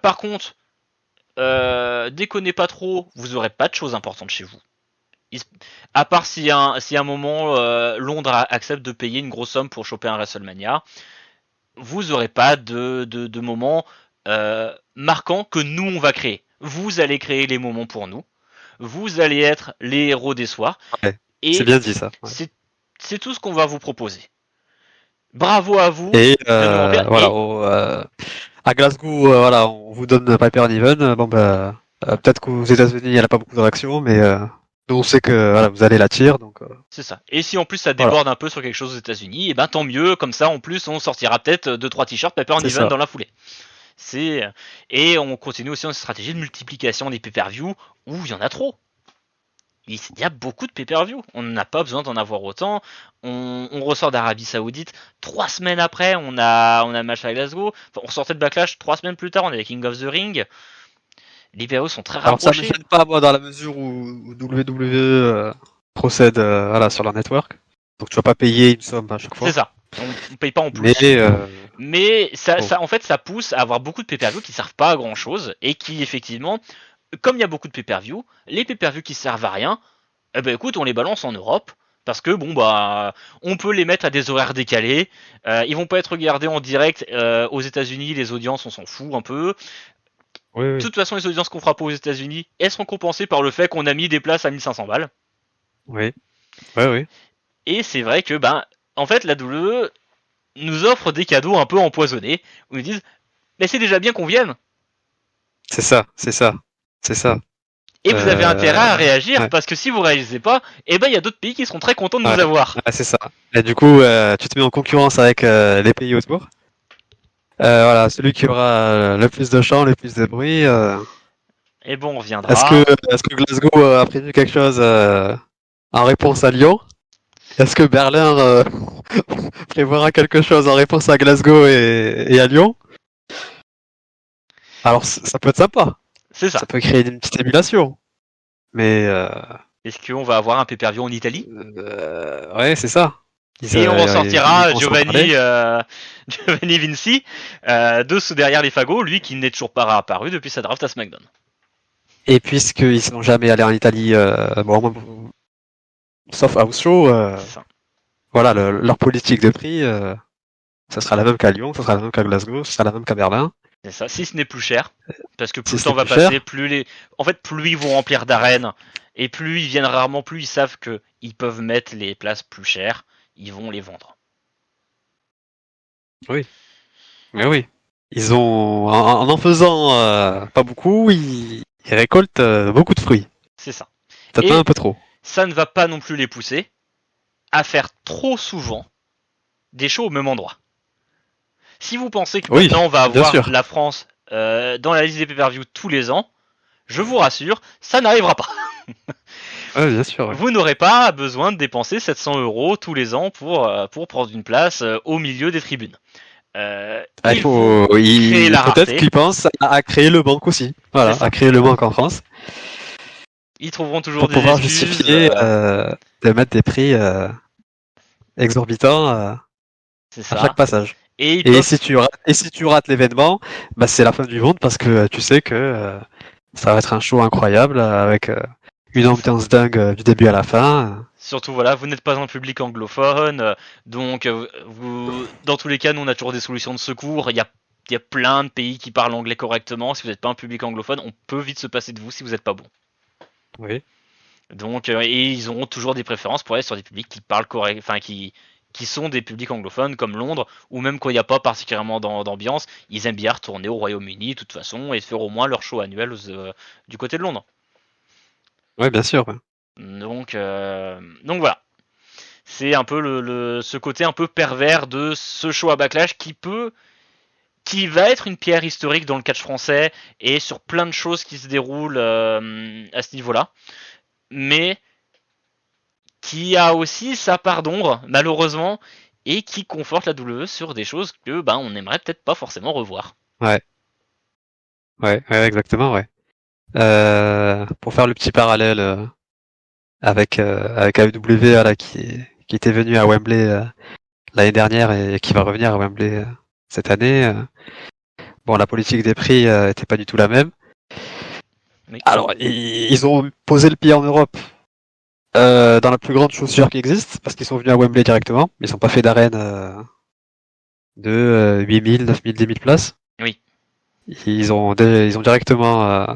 Par contre, déconnez pas trop, vous aurez pas de choses importantes chez vous. À part si à un moment Londres accepte de payer une grosse somme pour choper un WrestleMania, vous aurez pas de moments marquants que nous on va créer. Vous allez créer les moments pour nous. Vous allez être les héros des soirs. Ouais. Et C'est bien dit ça. Ouais. c'est tout ce qu'on va vous proposer. Bravo à vous. Et voilà, à Glasgow, voilà, on vous donne Piper Niven. Bon peut-être qu'aux États-Unis il n'y a pas beaucoup de réactions, mais nous on sait que voilà, vous allez la tirer, donc. C'est ça. Et si en plus ça déborde un peu sur quelque chose aux États-Unis, et ben tant mieux. Comme ça, en plus, on sortira peut-être 2-3 t-shirts Piper Niven dans la foulée. Et on continue aussi dans cette stratégie de multiplication des pay-per-view où il y en a trop. Il y a beaucoup de pay-per-view. On n'a pas besoin d'en avoir autant. On ressort d'Arabie Saoudite. 3 semaines après, on a un match à Glasgow. Enfin, on sortait de Backlash 3 semaines plus tard. On avait King of the Ring. Les pay sont très rapprochés. Alors ça ne me gêne pas moi dans la mesure où WWE procède voilà, sur leur network. Donc tu vas pas payer une somme à chaque fois. C'est ça. On paye pas en plus. Mais ça, en fait, ça pousse à avoir beaucoup de pay-per-view qui servent pas à grand chose et qui, effectivement, comme il y a beaucoup de pay-per-view, les pay-per-view qui servent à rien, eh ben écoute, on les balance en Europe parce que bon bah, on peut les mettre à des horaires décalés. Ils vont pas être regardés en direct aux États-Unis. Les audiences, on s'en fout un peu. Oui. De toute façon, les audiences qu'on fera pas aux États-Unis, elles seront compensées par le fait qu'on a mis des places à 1500 balles. Oui. Et c'est vrai que en fait, la WWE nous offre des cadeaux un peu empoisonnés où ils disent mais c'est déjà bien qu'on vienne. C'est ça. Et vous avez intérêt à réagir parce que si vous réagissez pas, eh ben il y a d'autres pays qui seront très contents de nous avoir. C'est ça. Et du coup, tu te mets en concurrence avec les pays autour. Voilà, celui qui aura le plus de chants, le plus de bruit. Et bon, on reviendra. Est-ce que Glasgow a prévu quelque chose en réponse à Lyon? Est-ce que Berlin prévoira quelque chose en réponse à Glasgow et à Lyon? Alors ça peut être sympa. C'est ça. Ça peut créer une petite émulation. Mais Est-ce qu'on va avoir un pay-per-view en Italie? ouais, c'est ça. Et on Ils ressortira vont se reparler. Giovanni Vinci dessous derrière les fagots, lui qui n'est toujours pas apparu depuis sa draft à SmackDown. Et puisqu'ils sont jamais allés en Italie, sauf House Show, C'est ça. voilà, leur politique de prix, ça sera la même qu'à Lyon, ça sera la même qu'à Glasgow, ça sera la même qu'à Berlin. C'est ça. Si ce n'est plus cher, parce que plus Si le temps c'est va plus cher, passer, en fait, plus ils vont remplir d'arènes et plus ils viennent rarement, plus ils savent que ils peuvent mettre les places plus chères, ils vont les vendre. oui. Mais oui. Ils ont, en faisant pas beaucoup, ils récoltent beaucoup de fruits. C'est ça. Peut-être pas Et un peu trop. ça ne va pas non plus les pousser à faire trop souvent des shows au même endroit. Si vous pensez que Oui, maintenant on va bien avoir sûr. la France dans la liste des pay-per-view tous les ans, je vous rassure, ça n'arrivera pas. Ouais, bien sûr. Ouais. Vous n'aurez pas besoin de dépenser 700 € tous les ans pour prendre une place au milieu des tribunes. Ah, Ils vont créer la peut-être rareté. qu'ils pensent à créer le banque aussi. C'est Voilà, ça. à créer le banque en France Ils trouveront toujours pour des pouvoir excuses. justifier de mettre des prix exorbitants C'est à chaque ça. passage. Et ils Et peuvent. si tu rates l'événement, bah c'est la fin du monde parce que tu sais que ça va être un show incroyable avec une C'est ça. ambiance dingue du début à la fin. Surtout, voilà, vous n'êtes pas un public anglophone, donc dans tous les cas, nous on a toujours des solutions de secours. Il y a plein de pays qui parlent anglais correctement. Si vous n'êtes pas un public anglophone, on peut vite se passer de vous si vous n'êtes pas bon. Oui. Donc, et ils auront toujours des préférences pour aller sur des publics qui parlent correct, enfin qui sont des publics anglophones comme Londres, ou même quand il n'y a pas particulièrement d'ambiance, ils aiment bien retourner au Royaume-Uni de toute façon et faire au moins leur show annuel du côté de Londres. Oui, bien sûr. Ouais. Donc voilà. C'est un peu ce côté un peu pervers de ce show à Backlash qui va être une pierre historique dans le catch français et sur plein de choses qui se déroulent à ce niveau-là, mais qui a aussi sa part d'ombre malheureusement et qui conforte la WWE sur des choses que on aimerait peut-être pas forcément revoir. Ouais. Ouais, exactement. Ouais. Pour faire le petit parallèle avec AEW là, qui était venu à Wembley l'année dernière et qui va revenir à Wembley cette année. Bon, la politique des prix était pas du tout la même. Oui. Alors, ils ont posé le pied en Europe dans la plus grande chaussure qui existe, parce qu'ils sont venus à Wembley directement. Ils n'ont pas fait d'arène de 8000, 9000, 10 000 places. Oui. Ils ont directement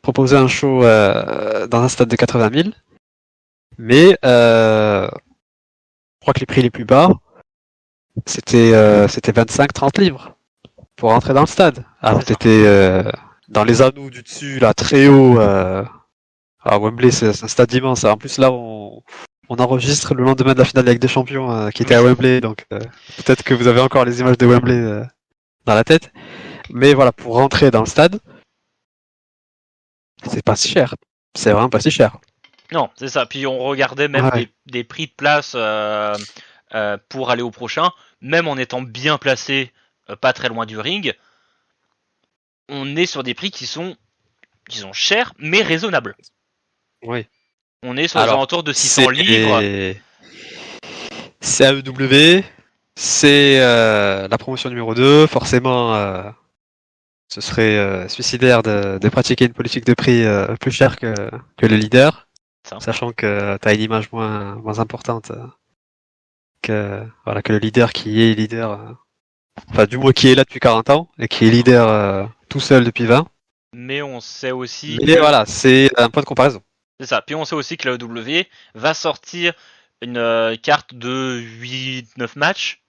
proposé un show dans un stade de 80 000. Mais je crois que les prix les plus bas, c'était 25-30 livres pour rentrer dans le stade. Alors C'est ça. t'étais dans les anneaux du dessus, là, très haut. Wembley, c'est un stade immense. En plus, là, on enregistre le lendemain de la finale de la Ligue des Champions qui était à Wembley, donc peut-être que vous avez encore les images de Wembley dans la tête. Mais voilà, pour rentrer dans le stade, c'est pas si cher. C'est vraiment pas si cher. Non, c'est ça. Puis on regardait même Ouais. des prix de place pour aller au prochain, même en étant bien placé, pas très loin du ring, on est sur des prix qui sont chers mais raisonnables. Oui. On est sur les Alors, alentours de 600 livres. C'est AEW, c'est la promotion numéro 2. Forcément, ce serait suicidaire de pratiquer une politique de prix plus chère que le leader, Ça. sachant que tu as une image moins importante que le leader qui est leader, enfin du moins qui est là depuis 40 ans et qui est leader tout seul depuis 20. Mais on sait aussi Mais que voilà, c'est un point de comparaison. c'est ça. Puis on sait aussi que la WWE va sortir une carte de 8-9 matchs.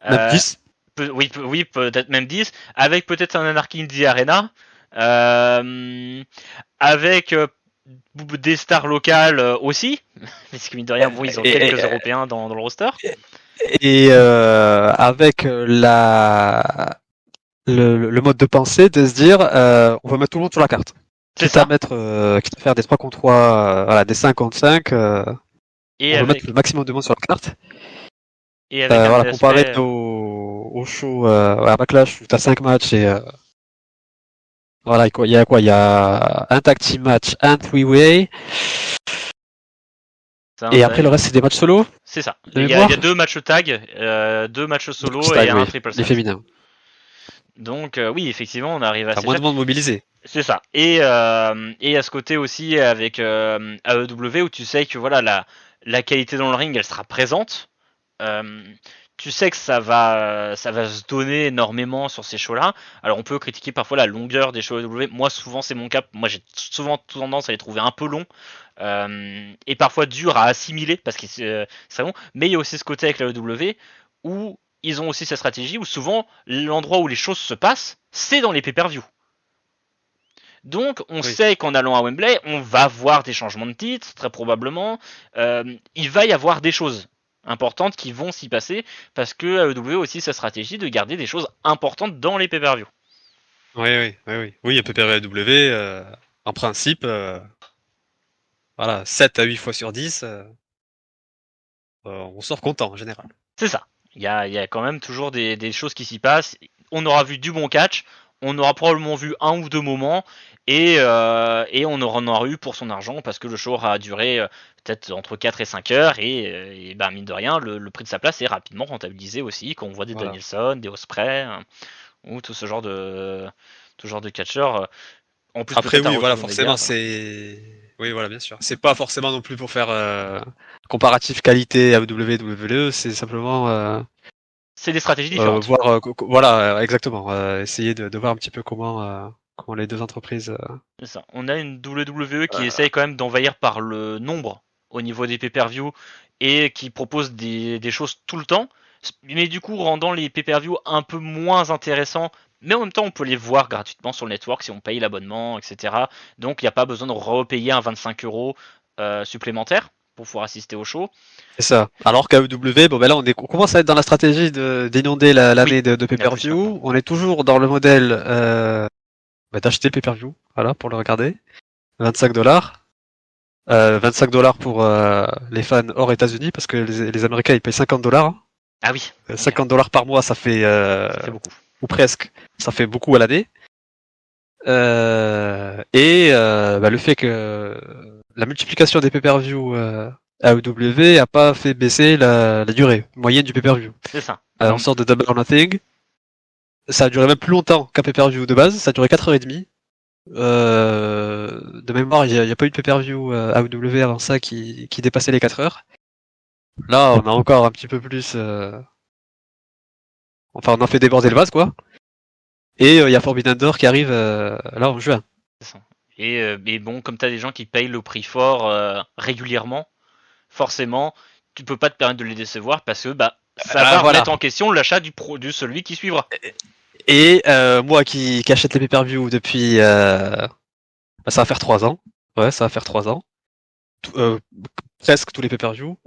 Même 10. Oui, peut-être même 10, avec peut-être un Anarchy Indie Arena, avec des stars locales aussi, parce que mine de rien, ils ont quelques Européens dans le roster. Et avec le mode de pensée de se dire on va mettre tout le monde sur la carte. C'est Quitte à ça. mettre quitte à faire des 3 contre 3, voilà, des 5 contre 5, Et on veut mettre avec, le maximum de monde sur la carte. un Voilà, comparé aspect. au show à Backlash où t'as 5 matchs et Voilà, il y a quoi? Il y a un tag team match, un three-way, et après le reste c'est des matchs solo. C'est ça. De Il y mémoire. a 2 matchs tag, 2 matchs solo Tag, et un oui, triple les threat. féminins. Donc oui, effectivement, on arrive à T'as moins de monde mobilisé. C'est ça. Et à ce côté aussi avec AEW où tu sais que voilà la qualité dans le ring elle sera présente. Euh, tu sais que ça va se donner énormément sur ces shows-là. Alors on peut critiquer parfois la longueur des shows AEW. Moi souvent c'est mon cas. Moi j'ai souvent tendance à les trouver un peu longs et parfois durs à assimiler parce que c'est long. Mais il y a aussi ce côté avec la AEW où ils ont aussi cette stratégie où souvent l'endroit où les choses se passent c'est dans les pay-per-view. Donc on sait qu'en allant à Wembley, on va voir des changements de titre, très probablement. Il va y avoir des choses importantes qui vont s'y passer, parce que AEW a aussi sa stratégie de garder des choses importantes dans les pay-per-view. Oui, un PPW, en principe, voilà, 7 à 8 fois sur 10, on sort content en général. C'est ça. Il y a quand même toujours des choses qui s'y passent. On aura vu du bon catch, on aura probablement vu un ou deux moments, et on en aura eu pour son argent, parce que le show aura duré peut-être entre 4 et 5 heures, et ben, mine de rien, le prix de sa place est rapidement rentabilisé aussi, quand on voit des Danielson, des Ospreay, ou tout ce genre de catcheurs. En plus, après, oui, voilà, forcément, c'est... Oui, voilà, bien sûr. C'est pas forcément non plus pour faire comparatif qualité AEW, WWE, c'est simplement... c'est des stratégies différentes. Voir, voilà, exactement. Essayer de voir un petit peu comment les deux entreprises... C'est ça. On a une WWE qui essaye quand même d'envahir par le nombre au niveau des pay-per-view et qui propose des choses tout le temps, mais du coup rendant les pay-per-view un peu moins intéressants. Mais en même temps, on peut les voir gratuitement sur le network si on paye l'abonnement, etc. Donc, il n'y a pas besoin de repayer un 25 € supplémentaire pour pouvoir assister au show. C'est ça. Alors qu'AEW, bon ben là on commence à être dans la stratégie d'inonder l'année de pay-per-view. On est toujours dans le modèle d'acheter le pay-per-view, voilà, pour le regarder. 25 $. 25 $ pour les fans hors États-Unis, parce que les Américains ils payent 50 $. Ah oui. 50 $ par mois, ça fait beaucoup. Ou presque, ça fait beaucoup à l'année. Le fait que la multiplication des pay-per-view AEW a pas fait baisser la durée moyenne du pay-per-view. C'est ça. En sorte de Double or Nothing, ça a duré même plus longtemps qu'un pay-per-view de base, ça a duré 4h30. De mémoire, il n'y a pas eu de pay-per-view AEW avant ça qui dépassait les 4 heures. Là, on a encore un petit peu plus... Enfin, on en fait déborder le vase, quoi. Et il y a Forbidden Door qui arrive là en juin. C'est ça. Et bon, comme tu as des gens qui payent le prix fort régulièrement, forcément, tu peux pas te permettre de les décevoir parce que bah, ça va remettre en question l'achat du celui qui suivra. Et moi qui achète les pay-per-view depuis... ça va faire 3 ans. Ouais, ça va faire 3 ans. Presque tous les pay-per-view.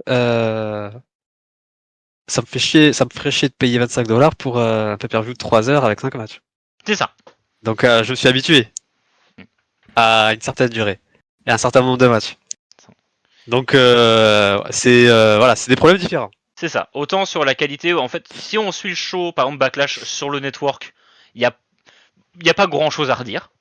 Ça me ferait chier de payer 25 $ pour un pay-per-view de 3 heures avec 5 matchs. C'est ça. Donc je me suis habitué à une certaine durée et à un certain nombre de matchs. Donc c'est des problèmes différents. C'est ça. Autant sur la qualité, en fait, si on suit le show, par exemple Backlash sur le network, il y a pas grand chose à redire.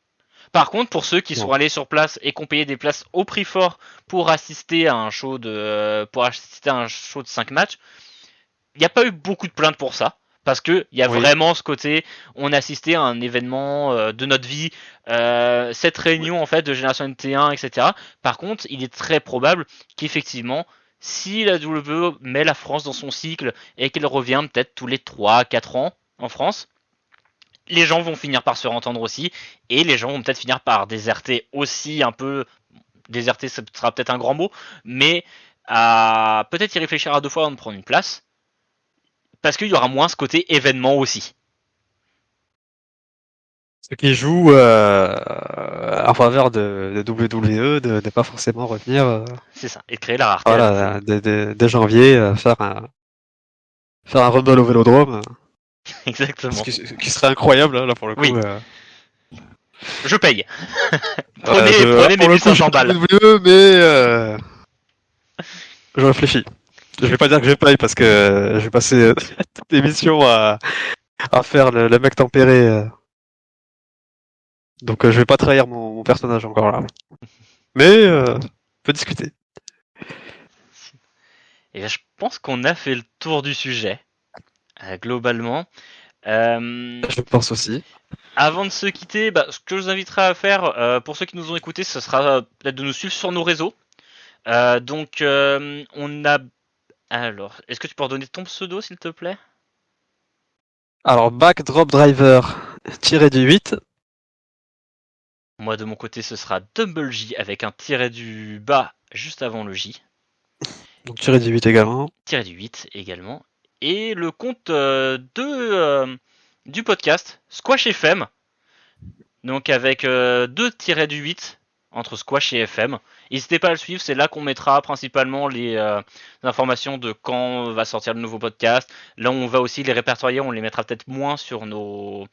Par contre, pour ceux qui sont allés sur place et qui ont payé des places au prix fort pour assister à un show de 5 matchs, il n'y a pas eu beaucoup de plaintes pour ça. Parce que il y a vraiment ce côté, on a assisté à un événement de notre vie, cette réunion en fait de Génération NT1, etc. Par contre, il est très probable qu'effectivement, si la WWE met la France dans son cycle et qu'elle revient peut-être tous les 3-4 ans en France, les gens vont finir par se entendre aussi, et les gens vont peut-être finir par déserter aussi un peu. Déserter, ce sera peut-être un grand mot, mais à peut-être y réfléchir à 2 fois avant de prendre une place. Parce qu'il y aura moins ce côté événement aussi. Ce qui joue en faveur de WWE de ne pas forcément revenir. C'est ça, et de créer la rareté. Voilà, dès janvier, faire un Rumble au Vélodrome. Exactement. Qui serait incroyable, là, pour le coup. Oui. Je paye. prenez mes 1500 balles. Mais je réfléchis. Je vais pas dire que je paye parce que je vais passer toute l'émission à faire le mec tempéré Donc je vais pas trahir mon personnage encore là. Mais on peut discuter. Et là, je pense qu'on a fait le tour du sujet, globalement. Euh, Je pense aussi. Avant de se quitter, ce que je vous inviterai à faire, pour ceux qui nous ont écoutés, ce sera peut-être de nous suivre sur nos réseaux. Donc, on a... Alors, est-ce que tu peux redonner ton pseudo, s'il te plaît? Alors, Backdrop Driver tiré du 8. Moi, de mon côté, ce sera Double J avec un tiret du bas juste avant le J. Donc tiré du 8 également. Tiret du 8 également. Et le compte du podcast, Squash FM. Donc avec 2 tirets du 8 entre Squash et FM. N'hésitez pas à le suivre, c'est là qu'on mettra principalement les informations de quand va sortir le nouveau podcast. Là on va aussi les répertorier, on les mettra peut-être moins sur nos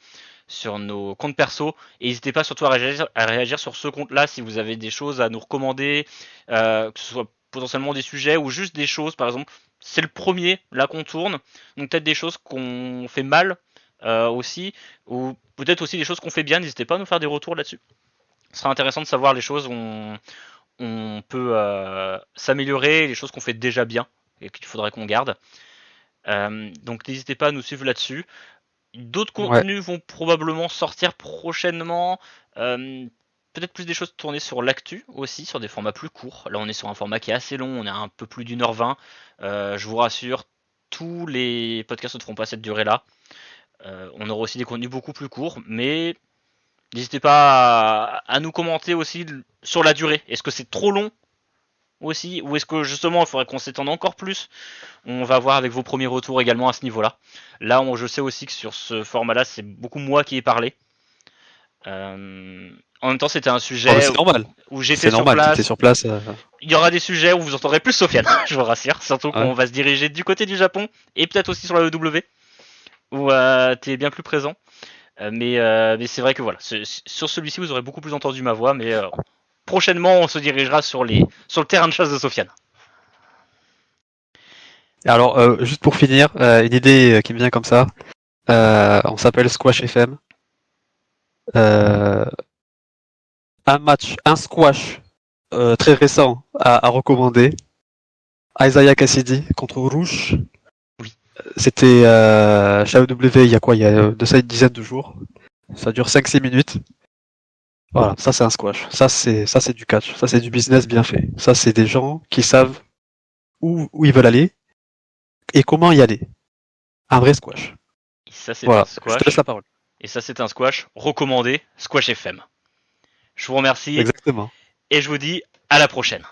comptes perso. Et n'hésitez pas surtout à réagir sur ce compte-là si vous avez des choses à nous recommander, que ce soit potentiellement des sujets ou juste des choses, par exemple, c'est le premier là qu'on tourne, donc peut-être des choses qu'on fait mal aussi, ou peut-être aussi des choses qu'on fait bien, n'hésitez pas à nous faire des retours là-dessus. Ce sera intéressant de savoir les choses où on peut s'améliorer, les choses qu'on fait déjà bien et qu'il faudrait qu'on garde. Donc n'hésitez pas à nous suivre là-dessus. D'autres contenus vont probablement sortir prochainement. Peut-être plus des choses tournées sur l'actu aussi, sur des formats plus courts. Là, on est sur un format qui est assez long, on est à un peu plus d'1h20. Je vous rassure, tous les podcasts ne feront pas cette durée-là. On aura aussi des contenus beaucoup plus courts, mais n'hésitez pas à nous commenter aussi sur la durée. Est-ce que c'est trop long aussi, ou est-ce que justement il faudrait qu'on s'étende encore plus? On va voir avec vos premiers retours également à ce niveau-là. Là, je sais aussi que sur ce format-là, c'est beaucoup moi qui ai parlé. En même temps, c'était un sujet c'est normal. Où j'étais sur place. Sur place. Il y aura des sujets où vous entendrez plus Sofiane, je vous rassure. Surtout qu'on va se diriger du côté du Japon et peut-être aussi sur la EW, où tu es bien plus présent. Mais c'est vrai que voilà, sur celui-ci, vous aurez beaucoup plus entendu ma voix, mais prochainement, on se dirigera sur le terrain de chasse de Sofiane. Alors, juste pour finir, une idée qui me vient comme ça. On s'appelle Squash FM. Un squash très récent à recommander. Isaiah Cassidy contre Rouge. Oui. C'était chez AEW il y a de ça une dizaine de jours. Ça dure 5-6 minutes. Voilà, ça c'est un squash. Ça c'est du catch. Ça c'est du business bien fait. Ça c'est des gens qui savent où ils veulent aller et comment y aller. Un vrai squash. Et ça c'est voilà, un squash. Je te laisse la parole. Et ça c'est un squash recommandé, Squash FM. Je vous remercie. Exactement. Et je vous dis à la prochaine.